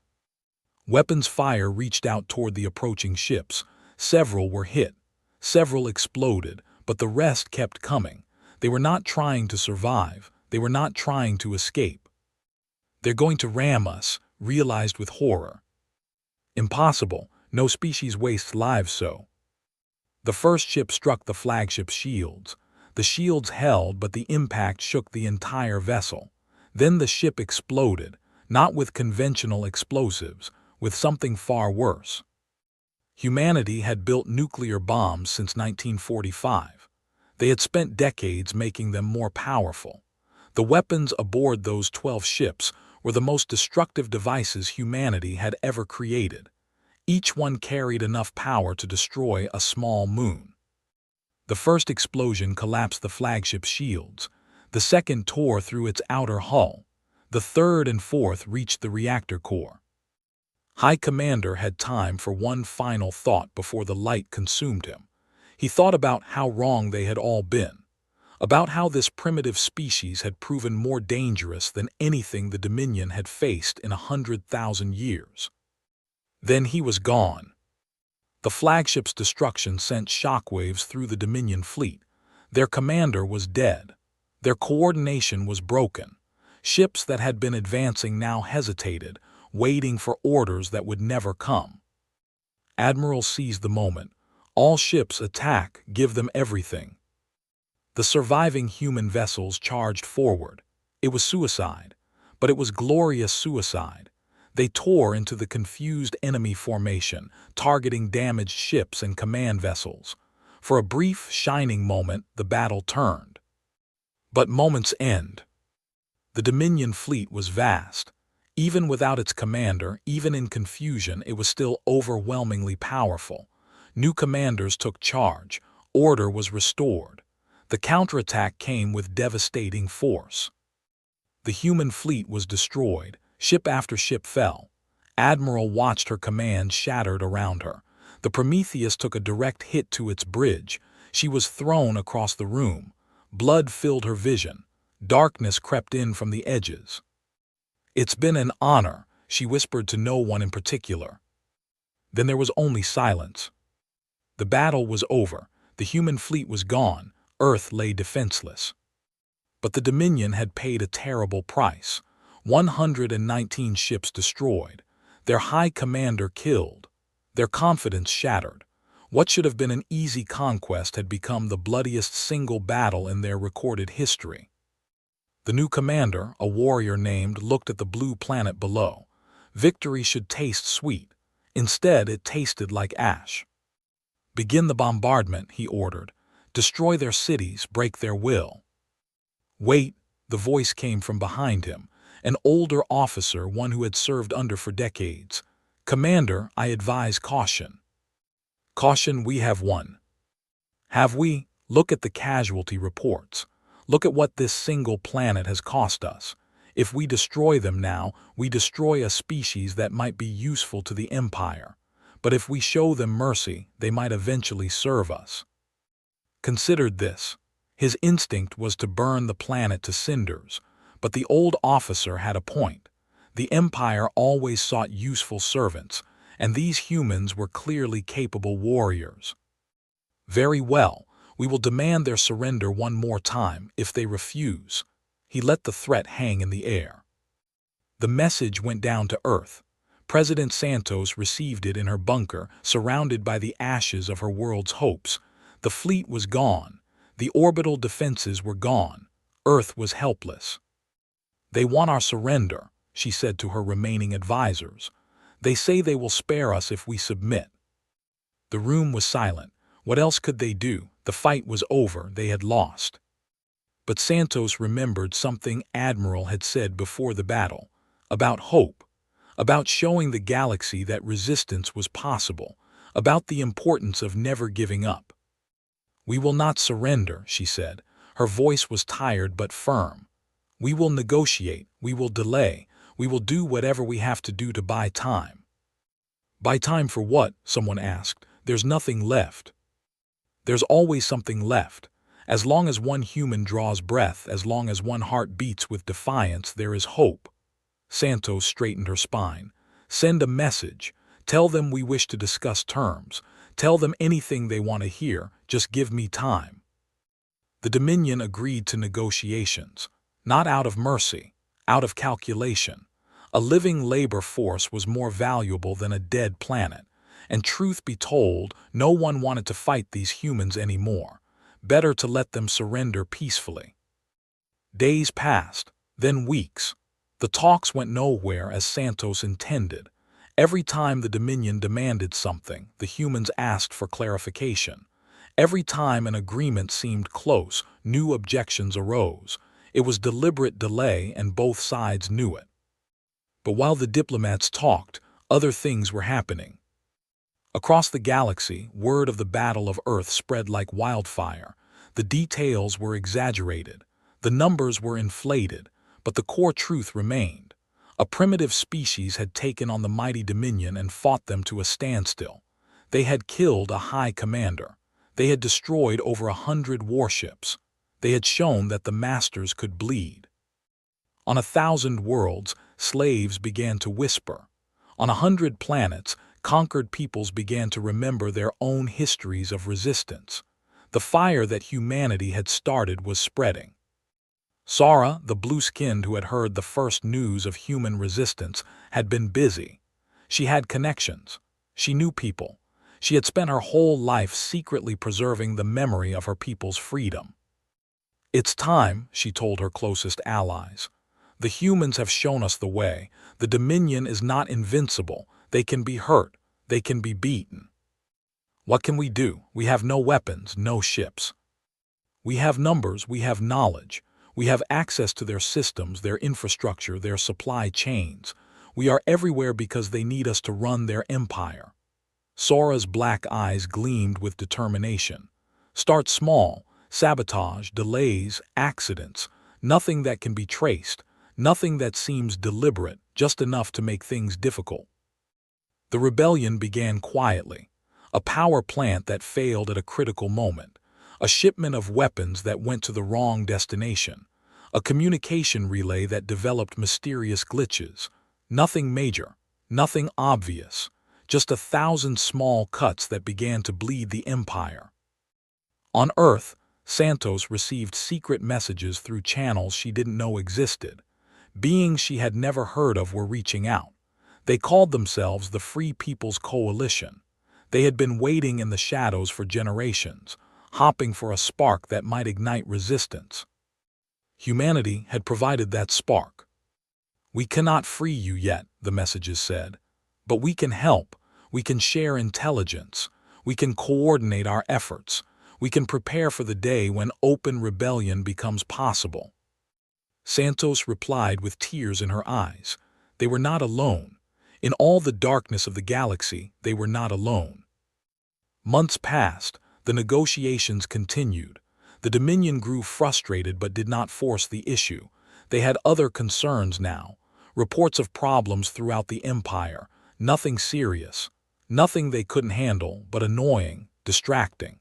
Weapons fire reached out toward the approaching ships. Several were hit. Several exploded, but the rest kept coming. They were not trying to survive. They were not trying to escape. "They're going to ram us," realized with horror. "Impossible. No species wastes lives so." The first ship struck the flagship's shields. The shields held, but the impact shook the entire vessel. Then the ship exploded, not with conventional explosives, with something far worse. Humanity had built nuclear bombs since 1945. They had spent decades making them more powerful. The weapons aboard those 12 ships were the most destructive devices humanity had ever created. Each one carried enough power to destroy a small moon. The first explosion collapsed the flagship's shields. The second tore through its outer hull. The third and fourth reached the reactor core. High Commander had time for one final thought before the light consumed him. He thought about how wrong they had all been, about how this primitive species had proven more dangerous than anything the Dominion had faced in 100,000 years. Then he was gone. The flagship's destruction sent shockwaves through the Dominion fleet. Their commander was dead. Their coordination was broken. Ships that had been advancing now hesitated, waiting for orders that would never come. Admiral seized the moment. "All ships attack, give them everything." The surviving human vessels charged forward. It was suicide, but it was glorious suicide. They tore into the confused enemy formation, targeting damaged ships and command vessels. For a brief, shining moment, the battle turned. But moments end. The Dominion fleet was vast. Even without its commander, even in confusion, it was still overwhelmingly powerful. New commanders took charge. Order was restored. The counterattack came with devastating force. The human fleet was destroyed. Ship after ship fell. Admiral watched her command shattered around her. The Prometheus took a direct hit to its bridge. She was thrown across the room. Blood filled her vision. Darkness crept in from the edges. "It's been an honor," she whispered to no one in particular. Then there was only silence. The battle was over. The human fleet was gone. Earth lay defenseless. But the Dominion had paid a terrible price. 119 ships destroyed. Their high commander killed. Their confidence shattered. What should have been an easy conquest had become the bloodiest single battle in their recorded history. The new commander, a warrior named, looked at the blue planet below. Victory should taste sweet. Instead, it tasted like ash. "Begin the bombardment," he ordered. "Destroy their cities, break their will." "Wait," the voice came from behind him, an older officer, one who had served under for decades. "Commander, I advise caution." "Caution, we have won." "Have we? Look at the casualty reports. Look at what this single planet has cost us. If we destroy them now, we destroy a species that might be useful to the Empire. But if we show them mercy, they might eventually serve us." Considered this. His instinct was to burn the planet to cinders, but the old officer had a point. The Empire always sought useful servants, and these humans were clearly capable warriors. "Very well. We will demand their surrender one more time. If they refuse." He let the threat hang in the air. The message went down to Earth. President Santos received it in her bunker, surrounded by the ashes of her world's hopes. The fleet was gone. The orbital defenses were gone. Earth was helpless. "They want our surrender," she said to her remaining advisors. They say they will spare us if we submit." The room was silent. What else could they do? The fight was over. They had lost. But Santos remembered something Admiral had said before the battle, about hope, about showing the galaxy that resistance was possible, about the importance of never giving up. "We will not surrender," she said. Her voice was tired but firm. "We will negotiate, we will delay, we will do whatever we have to do to buy time." "Buy time for what?" someone asked. "There's nothing left." "There's always something left. As long as one human draws breath, as long as one heart beats with defiance, there is hope." Santos straightened her spine. "Send a message. Tell them we wish to discuss terms. Tell them anything they want to hear. Just give me time." The Dominion agreed to negotiations, not out of mercy, out of calculation. A living labor force was more valuable than a dead planet. And truth be told, no one wanted to fight these humans anymore. Better to let them surrender peacefully. Days passed, then weeks. The talks went nowhere as Santos intended. Every time the Dominion demanded something, the humans asked for clarification. Every time an agreement seemed close, new objections arose. It was deliberate delay, and both sides knew it. But while the diplomats talked, other things were happening. Across the galaxy, word of the Battle of Earth spread like wildfire. The details were exaggerated. The numbers were inflated, but the core truth remained. A primitive species had taken on the mighty Dominion and fought them to a standstill. They had killed a high commander. They had destroyed over 100 warships. They had shown that the masters could bleed. On 1,000 worlds, slaves began to whisper. On 100 planets, conquered peoples began to remember their own histories of resistance. The fire that humanity had started was spreading. Sara, the blue-skinned who had heard the first news of human resistance, had been busy. She had connections. She knew people. She had spent her whole life secretly preserving the memory of her people's freedom. "It's time," she told her closest allies. "The humans have shown us the way. The Dominion is not invincible. They can be hurt. They can be beaten. What can we do? We have no weapons, no ships. We have numbers, we have knowledge. We have access to their systems, their infrastructure, their supply chains. We are everywhere because they need us to run their empire." Sora's black eyes gleamed with determination. "Start small. Sabotage, delays, accidents. Nothing that can be traced. Nothing that seems deliberate, just enough to make things difficult." The rebellion began quietly. A power plant that failed at a critical moment. A shipment of weapons that went to the wrong destination. A communication relay that developed mysterious glitches. Nothing major, nothing obvious. Just 1,000 small cuts that began to bleed the empire. On Earth, Santos received secret messages through channels she didn't know existed. Beings she had never heard of were reaching out. They called themselves the Free People's Coalition. They had been waiting in the shadows for generations, hopping for a spark that might ignite resistance. Humanity had provided that spark. "We cannot free you yet," the messages said. "But we can help. We can share intelligence. We can coordinate our efforts. We can prepare for the day when open rebellion becomes possible." Santos replied with tears in her eyes. They were not alone. In all the darkness of the galaxy, they were not alone. Months passed. The negotiations continued. The Dominion grew frustrated but did not force the issue. They had other concerns now. Reports of problems throughout the Empire. Nothing serious. Nothing they couldn't handle, but annoying, distracting.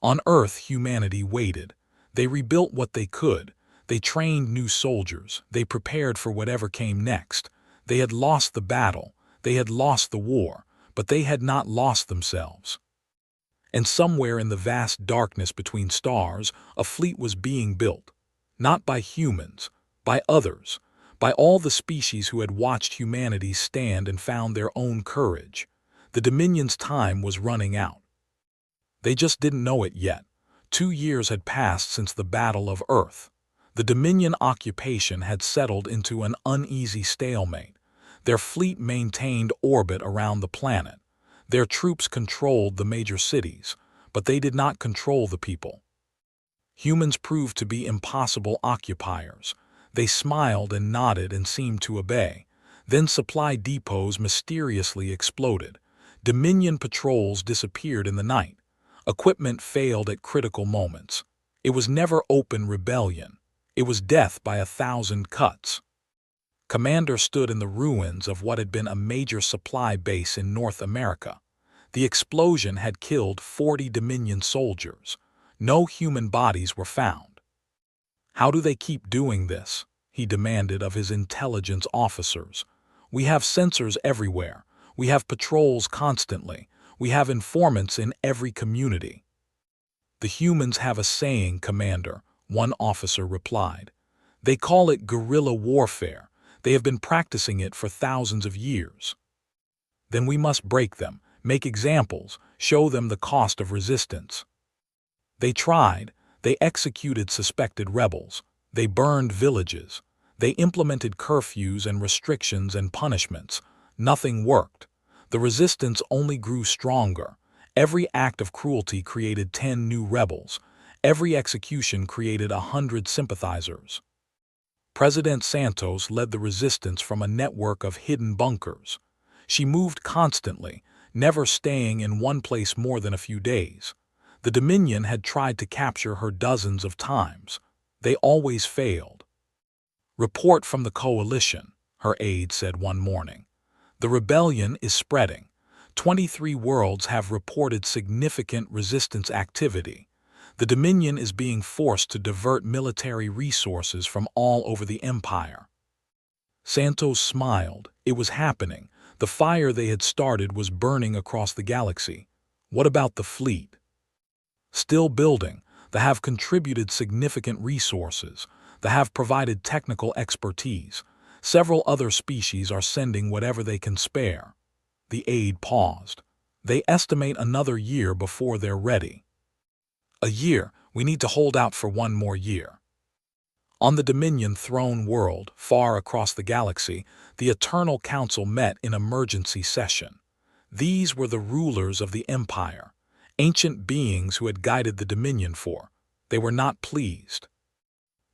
On Earth, humanity waited. They rebuilt what they could. They trained new soldiers. They prepared for whatever came next. They had lost the battle. They had lost the war. But they had not lost themselves. And somewhere in the vast darkness between stars, a fleet was being built. Not by humans, by others, by all the species who had watched humanity stand and found their own courage. The Dominion's time was running out. They just didn't know it yet. 2 years had passed since the Battle of Earth. The Dominion occupation had settled into an uneasy stalemate. Their fleet maintained orbit around the planet. Their troops controlled the major cities, but they did not control the people. Humans proved to be impossible occupiers. They smiled and nodded and seemed to obey. Then supply depots mysteriously exploded. Dominion patrols disappeared in the night. Equipment failed at critical moments. It was never open rebellion. It was death by 1,000 cuts. Commander stood in the ruins of what had been a major supply base in North America. The explosion had killed 40 Dominion soldiers. No human bodies were found. "How do they keep doing this?" he demanded of his intelligence officers. "We have sensors everywhere. We have patrols constantly. We have informants in every community." "The humans have a saying, Commander," one officer replied. "They call it guerrilla warfare. They have been practicing it for thousands of years." "Then we must break them, make examples, show them the cost of resistance." They tried. They executed suspected rebels. They burned villages. They implemented curfews and restrictions and punishments. Nothing worked. The resistance only grew stronger. Every act of cruelty created 10 new rebels. Every execution created 100 sympathizers. President Santos led the resistance from a network of hidden bunkers. She moved constantly, never staying in one place more than a few days. The Dominion had tried to capture her dozens of times. They always failed. "Report from the coalition," her aide said one morning. "The rebellion is spreading. 23 worlds have reported significant resistance activity. The Dominion is being forced to divert military resources from all over the empire." Santos smiled. It was happening. The fire they had started was burning across the galaxy. "What about the fleet?" "Still building. They have contributed significant resources. They have provided technical expertise. Several other species are sending whatever they can spare." The aide paused. "They estimate another year before they're ready." "A year? We need to hold out for one more year." On the Dominion throne world, far across the galaxy, the Eternal Council met in emergency session. These were the rulers of the Empire, ancient beings who had guided the Dominion for. They were not pleased.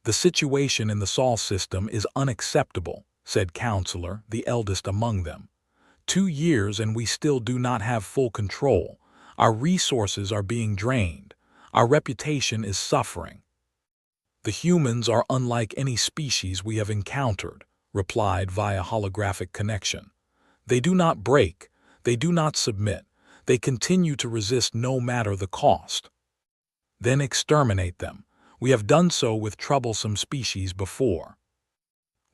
"The situation in the Sol system is unacceptable," said Counselor, the eldest among them. 2 years and we still do not have full control. Our resources are being drained. Our reputation is suffering." "The humans are unlike any species we have encountered," replied via holographic connection. "They do not break. They do not submit. They continue to resist no matter the cost." "Then exterminate them. We have done so with troublesome species before."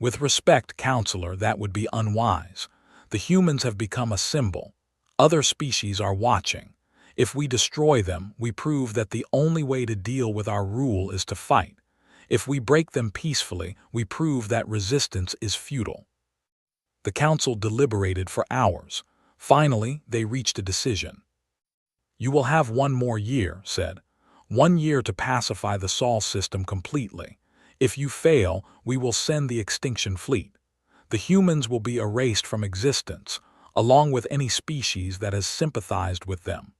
"With respect, Counselor, that would be unwise. The humans have become a symbol. Other species are watching. If we destroy them, we prove that the only way to deal with our rule is to fight. If we break them peacefully, we prove that resistance is futile." The council deliberated for hours. Finally, they reached a decision. "You will have one more year," said. "1 year to pacify the Sol system completely. If you fail, we will send the extinction fleet. The humans will be erased from existence, along with any species that has sympathized with them."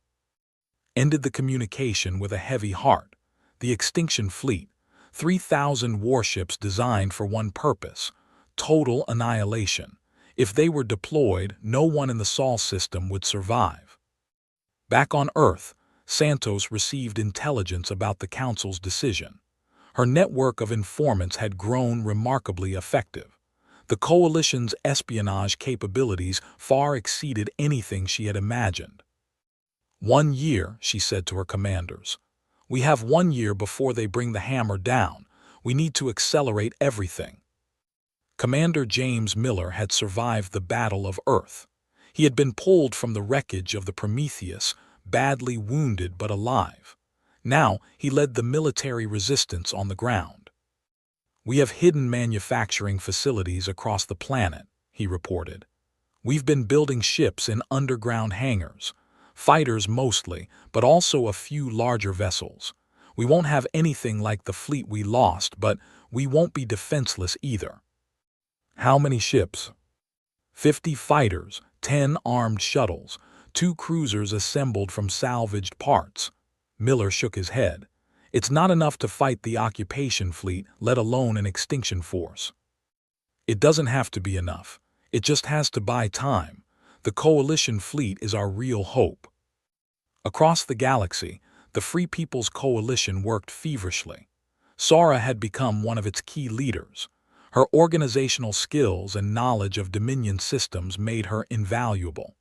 Ended the communication with a heavy heart. The extinction fleet, 3,000 warships designed for one purpose: total annihilation. If they were deployed, no one in the Sol system would survive. Back on Earth, Santos received intelligence about the Council's decision. Her network of informants had grown remarkably effective. The Coalition's espionage capabilities far exceeded anything she had imagined. 1 year, she said to her commanders. "We have 1 year before they bring the hammer down. We need to accelerate everything." Commander James Miller had survived the Battle of Earth. He had been pulled from the wreckage of the Prometheus, badly wounded but alive. Now he led the military resistance on the ground. "We have hidden manufacturing facilities across the planet," he reported. "We've been building ships in underground hangars, fighters mostly, but also a few larger vessels. We won't have anything like the fleet we lost, but we won't be defenseless either." "How many ships?" 50 fighters, 10 armed shuttles, 2 cruisers assembled from salvaged parts. Miller shook his head. It's not enough to fight the occupation fleet, let alone an extinction force. It doesn't have to be enough. It just has to buy time. The coalition fleet is our real hope. Across the galaxy, the Free People's Coalition worked feverishly. Sara had become one of its key leaders. Her organizational skills and knowledge of Dominion systems made her invaluable.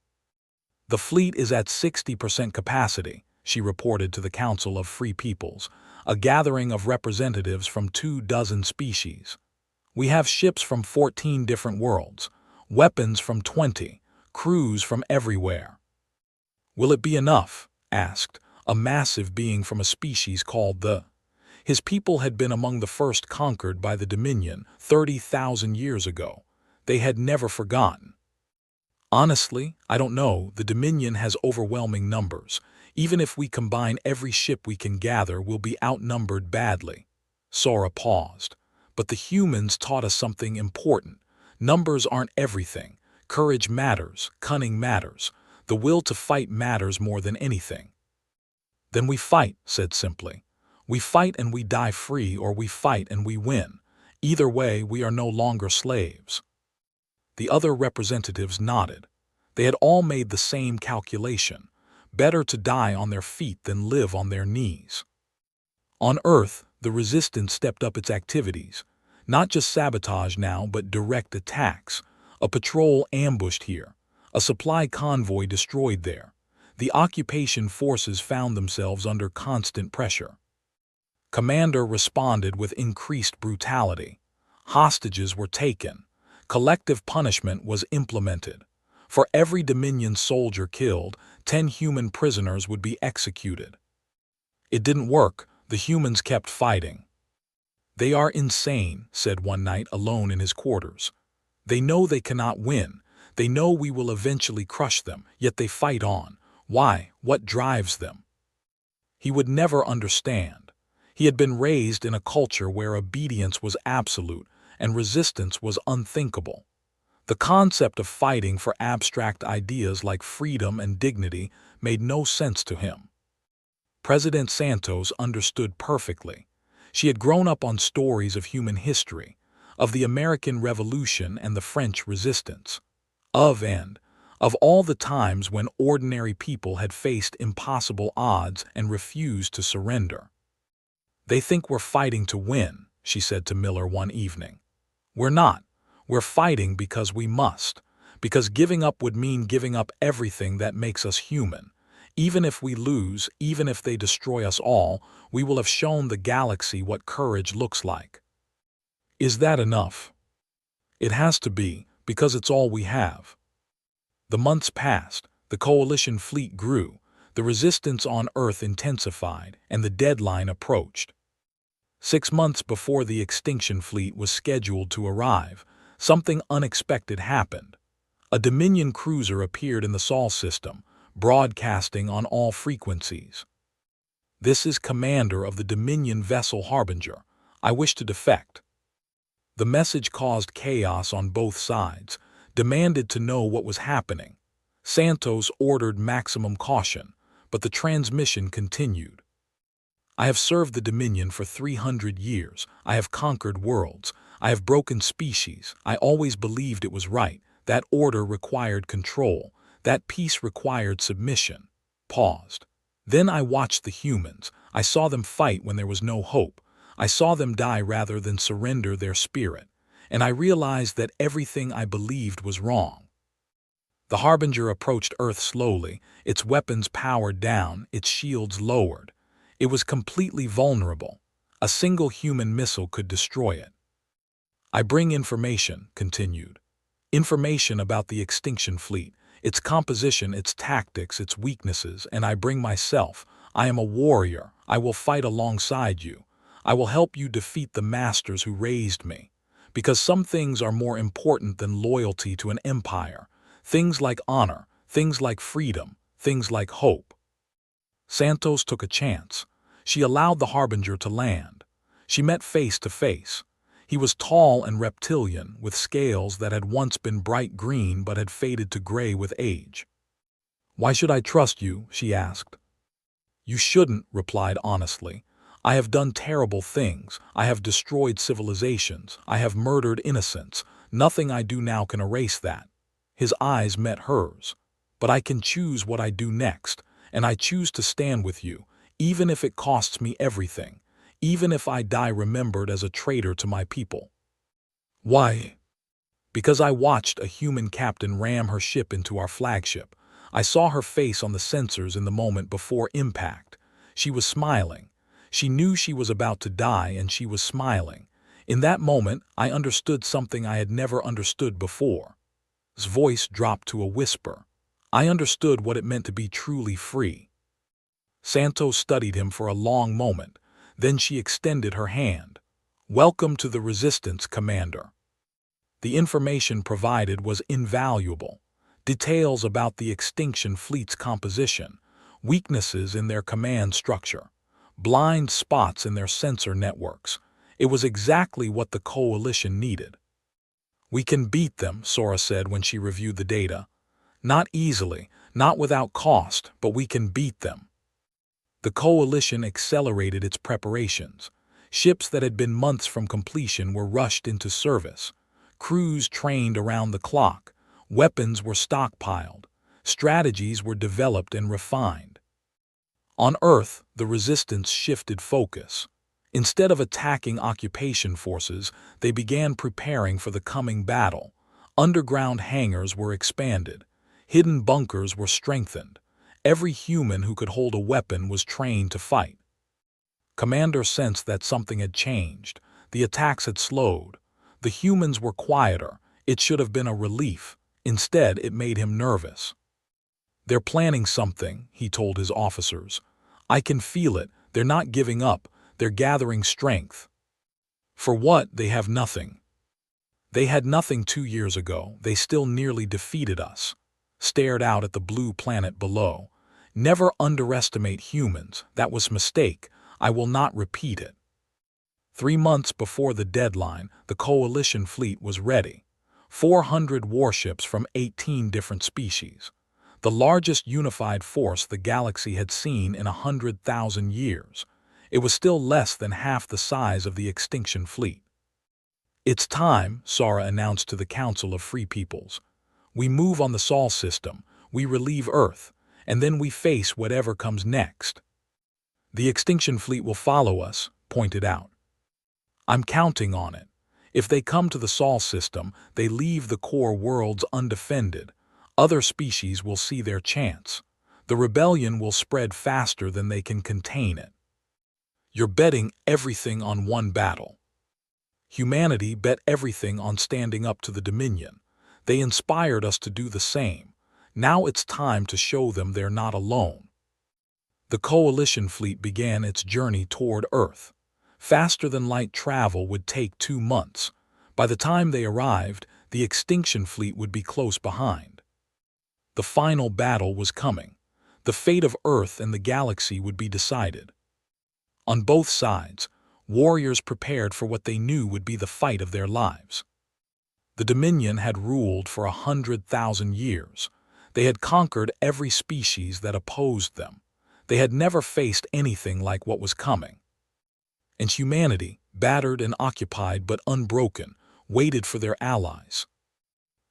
The fleet is at 60% capacity, she reported to the Council of Free Peoples, a gathering of representatives from 24 species. We have ships from 14 different worlds, weapons from 20, crews from everywhere. Will it be enough? Asked a massive being from a species called the. His people had been among the first conquered by the Dominion 30,000 years ago. They had never forgotten. Honestly, I don't know. The Dominion has overwhelming numbers. Even if we combine every ship we can gather, we'll be outnumbered badly. Sora paused. But the humans taught us something important. Numbers aren't everything. Courage matters, cunning matters. The will to fight matters more than anything. Then we fight, said simply. We fight and we die free, or we fight and we win. Either way, we are no longer slaves. The other representatives nodded. They had all made the same calculation. Better to die on their feet than live on their knees. On Earth, the Resistance stepped up its activities. Not just sabotage now, but direct attacks. A patrol ambushed here. A supply convoy destroyed there. The occupation forces found themselves under constant pressure. Commander responded with increased brutality. Hostages were taken. Collective punishment was implemented. For every Dominion soldier killed, 10 human prisoners would be executed. It didn't work. The humans kept fighting. They are insane, said one night alone in his quarters. They know they cannot win. They know we will eventually crush them, yet they fight on. Why? What drives them? He would never understand. He had been raised in a culture where obedience was absolute and resistance was unthinkable. The concept of fighting for abstract ideas like freedom and dignity made no sense to him. President Santos understood perfectly. She had grown up on stories of human history, of the American Revolution and the French Resistance, of all the times when ordinary people had faced impossible odds and refused to surrender. They think we're fighting to win, she said to Miller one evening. We're not. We're fighting because we must, because giving up would mean giving up everything that makes us human. Even if we lose, even if they destroy us all, we will have shown the galaxy what courage looks like. Is that enough? It has to be, because it's all we have. The months passed, the coalition fleet grew, the resistance on Earth intensified, and the deadline approached. 6 months before the extinction fleet was scheduled to arrive, something unexpected happened. A Dominion cruiser appeared in the Sol system, broadcasting on all frequencies. This is commander of the Dominion vessel Harbinger. I wish to defect. The message caused chaos on both sides, demanded to know what was happening. Santos ordered maximum caution, but the transmission continued. I have served the Dominion for 300 years. I have conquered worlds. I have broken species. I always believed it was right. That order required control. That peace required submission. Paused. Then I watched the humans. I saw them fight when there was no hope. I saw them die rather than surrender their spirit. And I realized that everything I believed was wrong. The Harbinger approached Earth slowly, its weapons powered down, its shields lowered. It was completely vulnerable. A single human missile could destroy it. I bring information, continued. Information about the extinction fleet, its composition, its tactics, its weaknesses, and I bring myself. I am a warrior. I will fight alongside you. I will help you defeat the masters who raised me. Because some things are more important than loyalty to an empire. Things like honor, things like freedom, things like hope. Santos took a chance. She allowed the Harbinger to land. She met face to face. He was tall and reptilian, with scales that had once been bright green but had faded to gray with age. "Why should I trust you?" she asked. "You shouldn't," replied honestly. "I have done terrible things. I have destroyed civilizations. I have murdered innocents. Nothing I do now can erase that." His eyes met hers. "But I can choose what I do next, and I choose to stand with you, even if it costs me everything, even if I die remembered as a traitor to my people." "Why?" "Because I watched a human captain ram her ship into our flagship. I saw her face on the sensors in the moment before impact. She was smiling. She knew she was about to die, and she was smiling. In that moment, I understood something I had never understood before." His voice dropped to a whisper. "I understood what it meant to be truly free." Santos studied him for a long moment. Then she extended her hand. "Welcome to the Resistance, Commander." The information provided was invaluable. Details about the extinction fleet's composition, weaknesses in their command structure, blind spots in their sensor networks. It was exactly what the coalition needed. "We can beat them," Sora said when she reviewed the data. "Not easily, not without cost, but we can beat them." The coalition accelerated its preparations. Ships that had been months from completion were rushed into service. Crews trained around the clock. Weapons were stockpiled. Strategies were developed and refined. On Earth, the Resistance shifted focus. Instead of attacking occupation forces, they began preparing for the coming battle. Underground hangars were expanded. Hidden bunkers were strengthened. Every human who could hold a weapon was trained to fight. Commander sensed that something had changed. The attacks had slowed. The humans were quieter. It should have been a relief. Instead, it made him nervous. "They're planning something," he told his officers. "I can feel it. They're not giving up. They're gathering strength." For what? They have nothing. They had nothing 2 years ago. They still nearly defeated us. Stared out at the blue planet below. "Never underestimate humans. That was a mistake. I will not repeat it." 3 months before the deadline, the coalition fleet was ready. 400 warships from 18 different species. The largest unified force the galaxy had seen in 100,000 years. It was still less than half the size of the extinction fleet. "It's time," Sora announced to the Council of Free Peoples. "We move on the Sol system, we relieve Earth, and then we face whatever comes next." "The extinction fleet will follow us," pointed out. "I'm counting on it. If they come to the Sol system, they leave the core worlds undefended. Other species will see their chance. The rebellion will spread faster than they can contain it." "You're betting everything on one battle." Humanity bet everything on standing up to the Dominion. They inspired us to do the same. Now it's time to show them they're not alone. The coalition fleet began its journey toward Earth. Faster than light travel would take 2 months. By the time they arrived, the extinction fleet would be close behind. The final battle was coming. The fate of Earth and the galaxy would be decided. On both sides, warriors prepared for what they knew would be the fight of their lives. The Dominion had ruled for 100,000 years. They had conquered every species that opposed them. They had never faced anything like what was coming. And humanity, battered and occupied but unbroken, waited for their allies.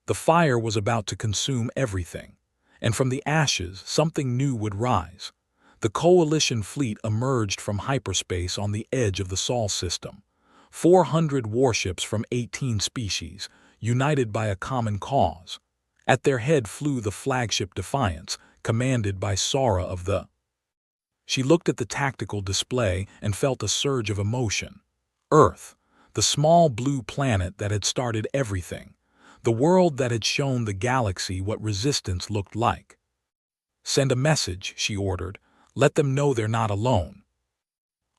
The fire was about to consume everything, and from the ashes something new would rise. The coalition fleet emerged from hyperspace on the edge of the Sol system. 400 warships from 18 species, united by a common cause. At their head flew the flagship Defiance, commanded by Sora of the... She looked at the tactical display and felt a surge of emotion. Earth, the small blue planet that had started everything. The world that had shown the galaxy what resistance looked like. "Send a message," she ordered. "Let them know they're not alone."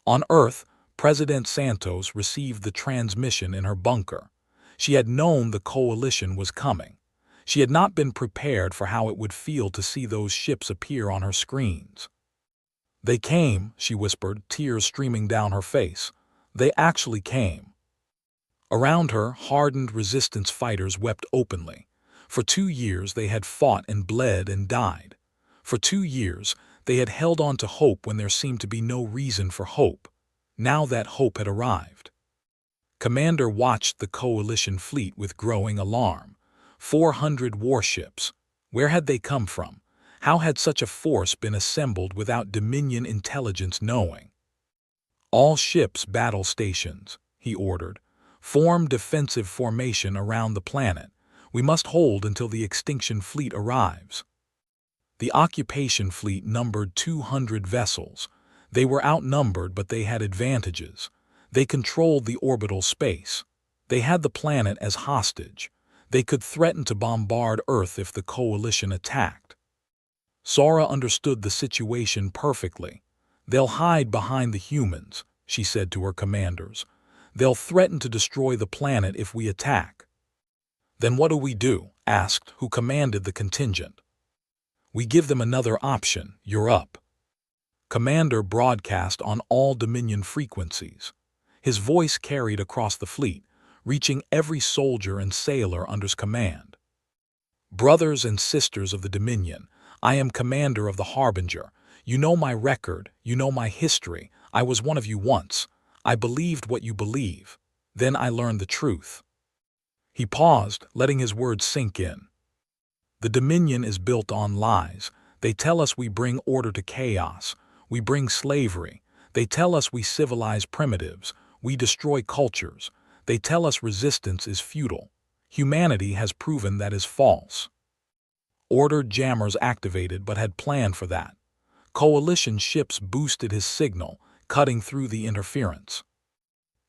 On Earth, President Santos received the transmission in her bunker. She had known the coalition was coming. She had not been prepared for how it would feel to see those ships appear on her screens. "They came," she whispered, tears streaming down her face. "They actually came." Around her, hardened resistance fighters wept openly. For 2 years they had fought and bled and died. For 2 years they had held on to hope when there seemed to be no reason for hope. Now that hope had arrived. Commander watched the coalition fleet with growing alarm. 400 warships. Where had they come from? How had such a force been assembled without Dominion intelligence knowing? All ships battle stations, he ordered. Form defensive formation around the planet. We must hold until the extinction fleet arrives. The occupation fleet numbered 200 vessels. They were outnumbered, but they had advantages. They controlled the orbital space. They had the planet as hostage. They could threaten to bombard Earth if the coalition attacked. Sora understood the situation perfectly. They'll hide behind the humans, she said to her commanders. They'll threaten to destroy the planet if we attack. Then what do we do? Asked who commanded the contingent. We give them another option. You're up. Commander broadcast on all Dominion frequencies. His voice carried across the fleet, reaching every soldier and sailor under his command. Brothers and sisters of the Dominion, I am commander of the Harbinger. You know my record, you know my history. I was one of you once. I believed what you believe. Then I learned the truth. He paused, letting his words sink in. The Dominion is built on lies. They tell us we bring order to chaos. We bring slavery. They tell us we civilize primitives. We destroy cultures. They tell us resistance is futile. Humanity has proven that is false. Ordered jammers activated but had planned for that. Coalition ships boosted his signal, cutting through the interference.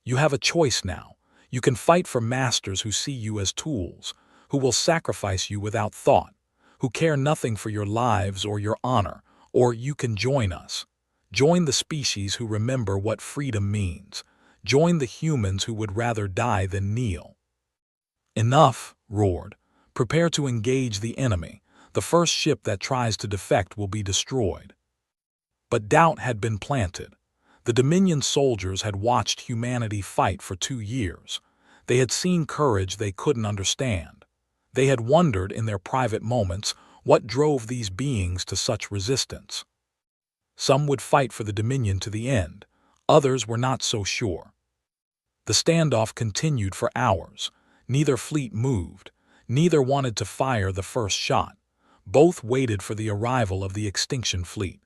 You have a choice now. You can fight for masters who see you as tools, who will sacrifice you without thought, who care nothing for your lives or your honor, or you can join us. Join the species who remember what freedom means. Join the humans who would rather die than kneel. Enough, roared. Prepare to engage the enemy. The first ship that tries to defect will be destroyed. But doubt had been planted. The Dominion soldiers had watched humanity fight for 2 years. They had seen courage they couldn't understand. They had wondered in their private moments what drove these beings to such resistance. Some would fight for the Dominion to the end. Others were not so sure. The standoff continued for hours. Neither fleet moved. Neither wanted to fire the first shot. Both waited for the arrival of the extinction fleet.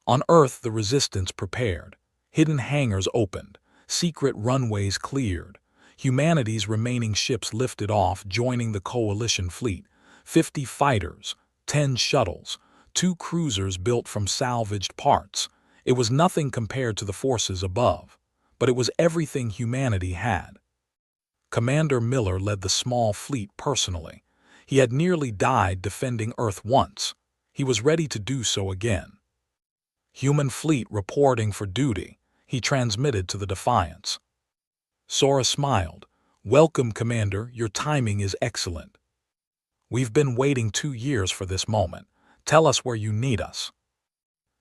On Earth, the resistance prepared. Hidden hangars opened. Secret runways cleared. Humanity's remaining ships lifted off, joining the coalition fleet. 50 fighters, 10 shuttles, 2 cruisers built from salvaged parts. It was nothing compared to the forces above, but it was everything humanity had. Commander Miller led the small fleet personally. He had nearly died defending Earth once. He was ready to do so again. Human fleet reporting for duty, he transmitted to the Defiance. Sora smiled. Welcome, Commander. Your timing is excellent. We've been waiting 2 years for this moment. Tell us where you need us.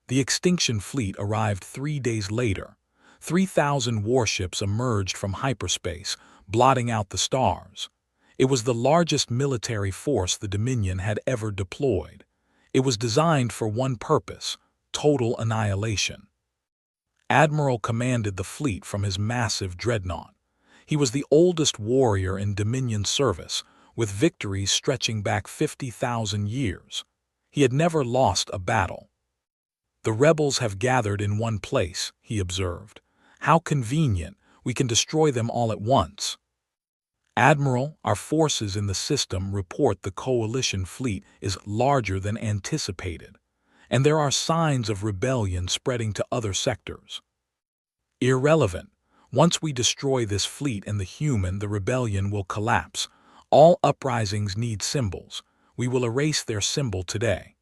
The extinction fleet arrived 3 days later. 3,000 warships emerged from hyperspace, blotting out the stars. It was the largest military force the Dominion had ever deployed. It was designed for one purpose: total annihilation. Admiral commanded the fleet from his massive dreadnought. He was the oldest warrior in Dominion service, with victories stretching back 50,000 years. He had never lost a battle. The rebels have gathered in one place, he observed. How convenient, we can destroy them all at once. Admiral, our forces in the system report the coalition fleet is larger than anticipated, and there are signs of rebellion spreading to other sectors. Irrelevant. Once we destroy this fleet and the rebellion will collapse. All uprisings need symbols. We will erase their symbol today.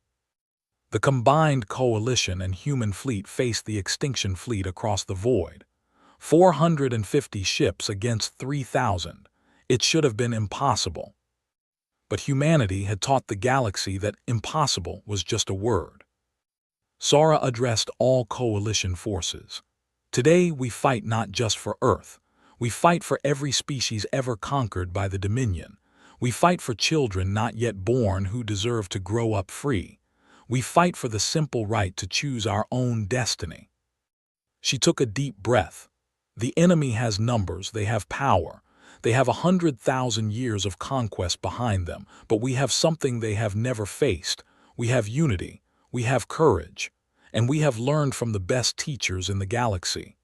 The combined coalition and human fleet faced the extinction fleet across the void. 450 ships against 3,000. It should have been impossible. But humanity had taught the galaxy that impossible was just a word. Sora addressed all coalition forces. Today we fight not just for Earth. We fight for every species ever conquered by the Dominion. We fight for children not yet born who deserve to grow up free. We fight for the simple right to choose our own destiny." She took a deep breath. The enemy has numbers, they have power. They have 100,000 years of conquest behind them, but we have something they have never faced. We have unity, we have courage, and we have learned from the best teachers in the galaxy.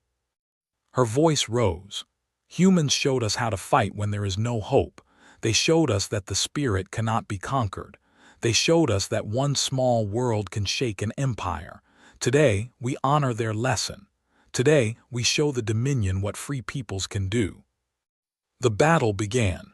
Her voice rose. Humans showed us how to fight when there is no hope. They showed us that the spirit cannot be conquered. They showed us that one small world can shake an empire. Today, we honor their lesson. Today, we show the Dominion what free peoples can do. The battle began.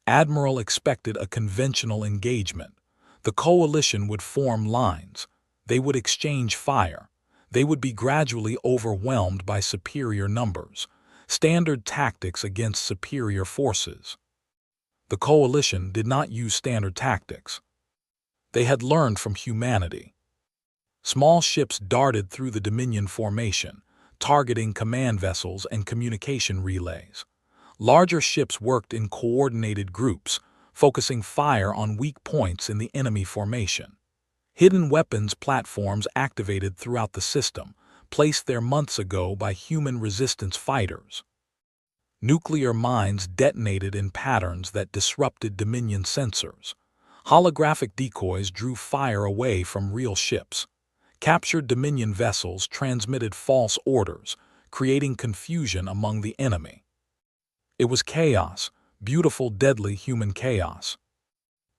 Admiral expected a conventional engagement. The coalition would form lines. They would exchange fire. They would be gradually overwhelmed by superior numbers. Standard tactics against superior forces. The coalition did not use standard tactics. They had learned from humanity. Small ships darted through the Dominion formation, targeting command vessels and communication relays. Larger ships worked in coordinated groups, focusing fire on weak points in the enemy formation. Hidden weapons platforms activated throughout the system, placed there months ago by human resistance fighters. Nuclear mines detonated in patterns that disrupted Dominion sensors. Holographic decoys drew fire away from real ships. Captured Dominion vessels transmitted false orders, creating confusion among the enemy. It was chaos, beautiful, deadly human chaos.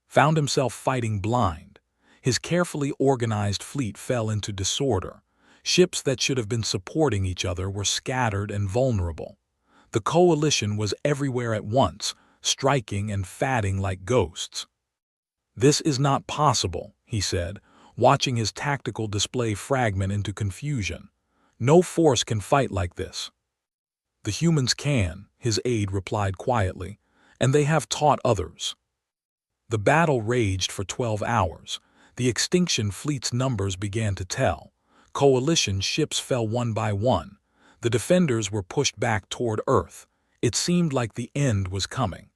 Found himself fighting blind. His carefully organized fleet fell into disorder. Ships that should have been supporting each other were scattered and vulnerable. The coalition was everywhere at once, striking and fatting like ghosts. "This is not possible," he said, watching his tactical display fragment into confusion. "No force can fight like this." "The humans can," his aide replied quietly, "and they have taught others." The battle raged for 12 hours. The extinction fleet's numbers began to tell. Coalition ships fell one by one. The defenders were pushed back toward Earth. It seemed like the end was coming.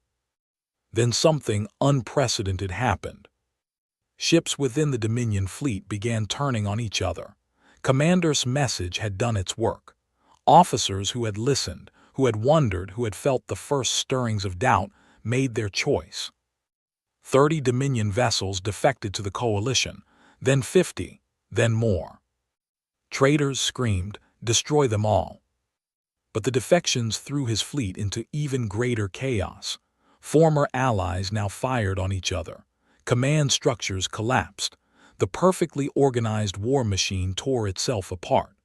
Then something unprecedented happened. Ships within the Dominion fleet began turning on each other. Commander's message had done its work. Officers who had listened, who had wondered, who had felt the first stirrings of doubt, made their choice. 30 Dominion vessels defected to the coalition, then 50, then more. Traitors screamed, "Destroy them all." But the defections threw his fleet into even greater chaos. Former allies now fired on each other. Command structures collapsed. The perfectly organized war machine tore itself apart.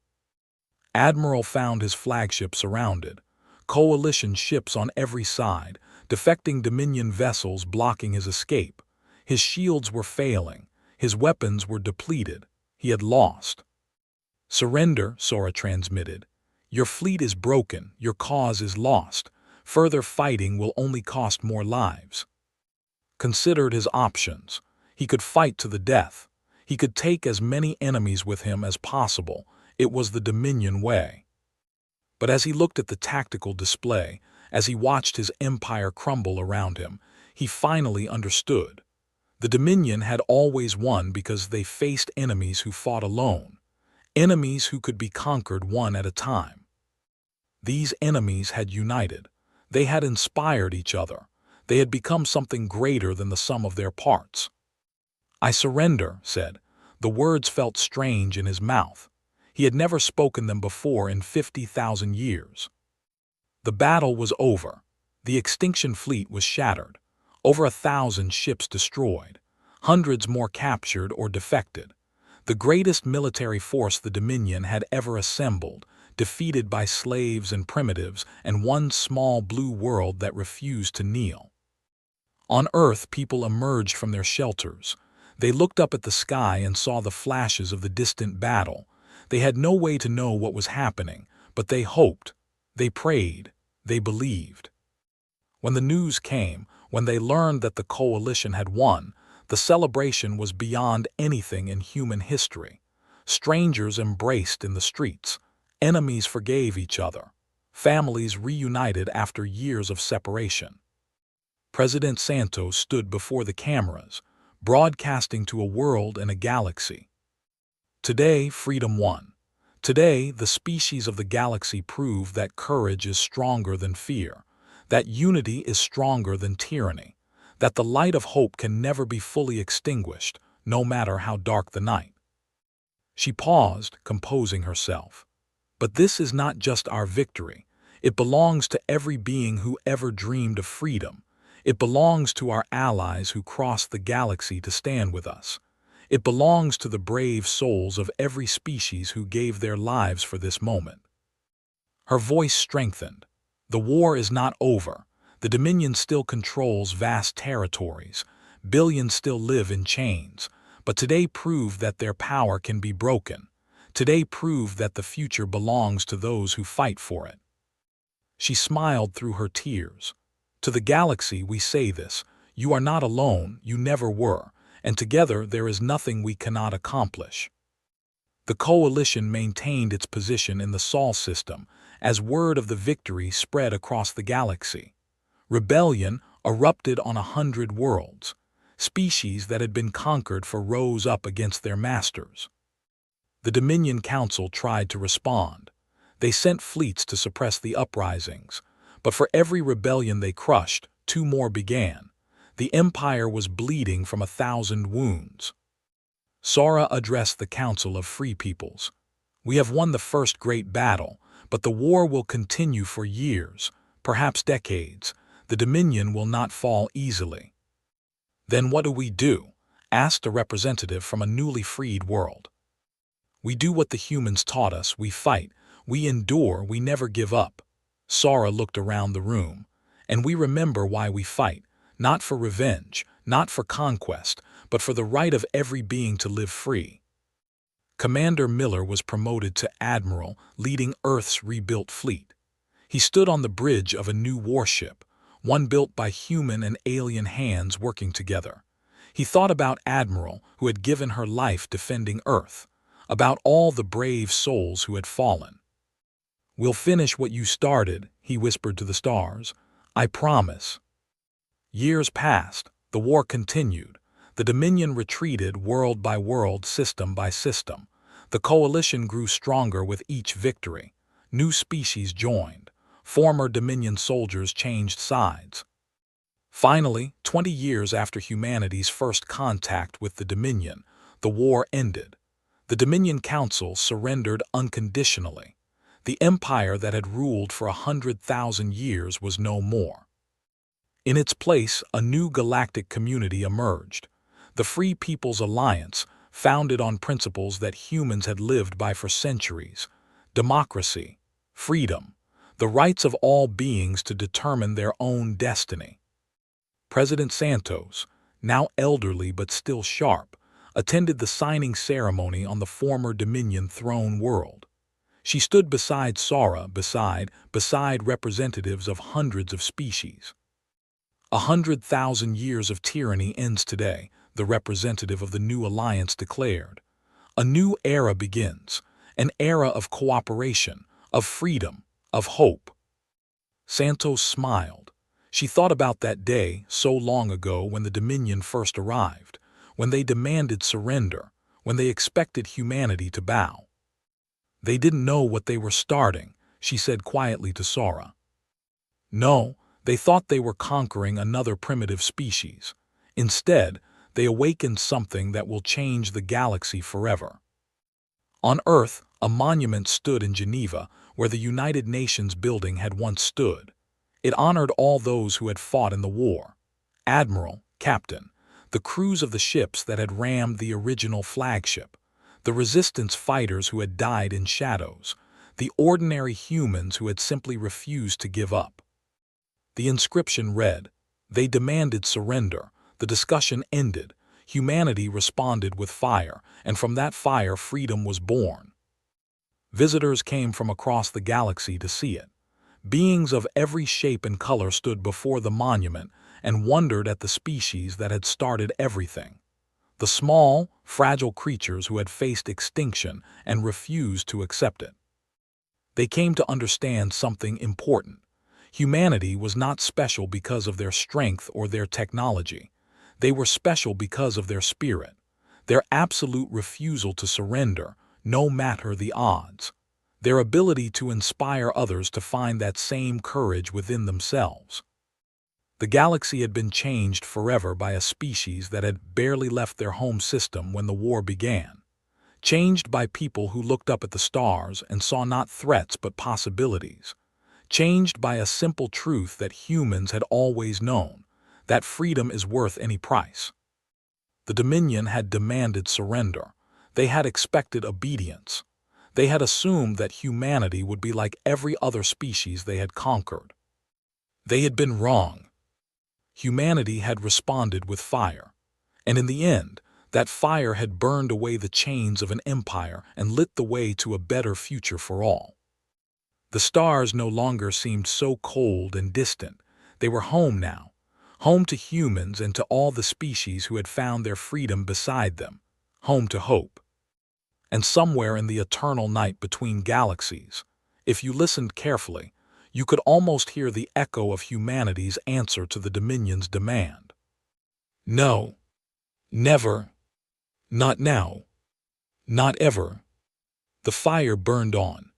Admiral found his flagship surrounded. Coalition ships on every side, defecting Dominion vessels blocking his escape. His shields were failing. His weapons were depleted. He had lost. "Surrender," Sora transmitted. "Your fleet is broken. Your cause is lost. Further fighting will only cost more lives." Considered his options. He could fight to the death. He could take as many enemies with him as possible. It was the Dominion way. But as he looked at the tactical display, as he watched his empire crumble around him, he finally understood. The Dominion had always won because they faced enemies who fought alone. Enemies who could be conquered one at a time. These enemies had united. They had inspired each other. They had become something greater than the sum of their parts. "I surrender," said. The words felt strange in his mouth. He had never spoken them before in 50,000 years. The battle was over. The extinction fleet was shattered. Over 1,000 ships destroyed. Hundreds more captured or defected. The greatest military force the Dominion had ever assembled, defeated by slaves and primitives and one small blue world that refused to kneel. On Earth, people emerged from their shelters. They looked up at the sky and saw the flashes of the distant battle. They had no way to know what was happening, but they hoped, they prayed, they believed. When the news came, when they learned that the coalition had won, the celebration was beyond anything in human history. Strangers embraced in the streets. Enemies forgave each other. families reunited after years of separation. President Santos stood before the cameras, broadcasting to a world and a galaxy. Today, freedom won. Today, the species of the galaxy prove that courage is stronger than fear, that unity is stronger than tyranny, that the light of hope can never be fully extinguished, no matter how dark the night. She paused, composing herself. But this is not just our victory. It belongs to every being who ever dreamed of freedom. It belongs to our allies who crossed the galaxy to stand with us. It belongs to the brave souls of every species who gave their lives for this moment. Her voice strengthened. The war is not over. The Dominion still controls vast territories. Billions still live in chains. But today proved that their power can be broken. Today proved that the future belongs to those who fight for it. She smiled through her tears. To the galaxy we say this: you are not alone, you never were, and together there is nothing we cannot accomplish. The coalition maintained its position in the Sol system as word of the victory spread across the galaxy. Rebellion erupted on 100 worlds. Species that had been conquered rose up against their masters. The Dominion Council tried to respond. They sent fleets to suppress the uprisings, but for every rebellion they crushed, 2 more began. The Empire was bleeding from 1,000 wounds. Sora addressed the Council of Free Peoples. We have won the first great battle, but the war will continue for years, perhaps decades. The Dominion will not fall easily. Then what do we do? Asked a representative from a newly freed world. We do what the humans taught us. We fight. We endure. We never give up. Sora looked around the room. And we remember why we fight. Not for revenge, not for conquest, but for the right of every being to live free. Commander Miller was promoted to Admiral, leading Earth's rebuilt fleet. He stood on the bridge of a new warship, one built by human and alien hands working together. He thought about Admiral, who had given her life defending Earth, about all the brave souls who had fallen. We'll finish what you started, he whispered to the stars. I promise. Years passed. The war continued. The Dominion retreated world by world, system by system. The coalition grew stronger with each victory. New species joined. Former Dominion soldiers changed sides. Finally, 20 years after humanity's first contact with the Dominion, the war ended. The Dominion Council surrendered unconditionally. The empire that had ruled for 100,000 years was no more. In its place, a new galactic community emerged. The Free People's Alliance, founded on principles that humans had lived by for centuries: democracy, freedom, the rights of all beings to determine their own destiny. President Santos, now elderly but still sharp, attended the signing ceremony on the former Dominion throne world. She stood beside Sora, beside representatives of hundreds of species. 100,000 years of tyranny ends today, the representative of the new alliance declared. A new era begins, an era of cooperation, of freedom, of hope. Santos smiled. She thought about that day so long ago when the Dominion first arrived, when they demanded surrender, when they expected humanity to bow. They didn't know what they were starting, she said quietly to Sora. No, they thought they were conquering another primitive species. Instead, they awakened something that will change the galaxy forever. On Earth, a monument stood in Geneva where the United Nations building had once stood. It honored all those who had fought in the war: Admiral, Captain, the crews of the ships that had rammed the original flagship, the resistance fighters who had died in shadows, the ordinary humans who had simply refused to give up. The inscription read, "They demanded surrender." The discussion ended. Humanity responded with fire, and from that fire freedom was born. Visitors came from across the galaxy to see it. Beings of every shape and color stood before the monument and wondered at the species that had started everything. The small, fragile creatures who had faced extinction and refused to accept it. They came to understand something important. Humanity was not special because of their strength or their technology. They were special because of their spirit, their absolute refusal to surrender, no matter the odds, their ability to inspire others to find that same courage within themselves. The galaxy had been changed forever by a species that had barely left their home system when the war began. Changed by people who looked up at the stars and saw not threats but possibilities. Changed by a simple truth that humans had always known, that freedom is worth any price. The Dominion had demanded surrender. They had expected obedience. They had assumed that humanity would be like every other species they had conquered. They had been wrong. Humanity had responded with fire. And in the end, that fire had burned away the chains of an empire and lit the way to a better future for all. The stars no longer seemed so cold and distant. They were home now, home to humans and to all the species who had found their freedom beside them, home to hope. And somewhere in the eternal night between galaxies, if you listened carefully, you could almost hear the echo of humanity's answer to the Dominion's demand. No, never, not now, not ever. The fire burned on,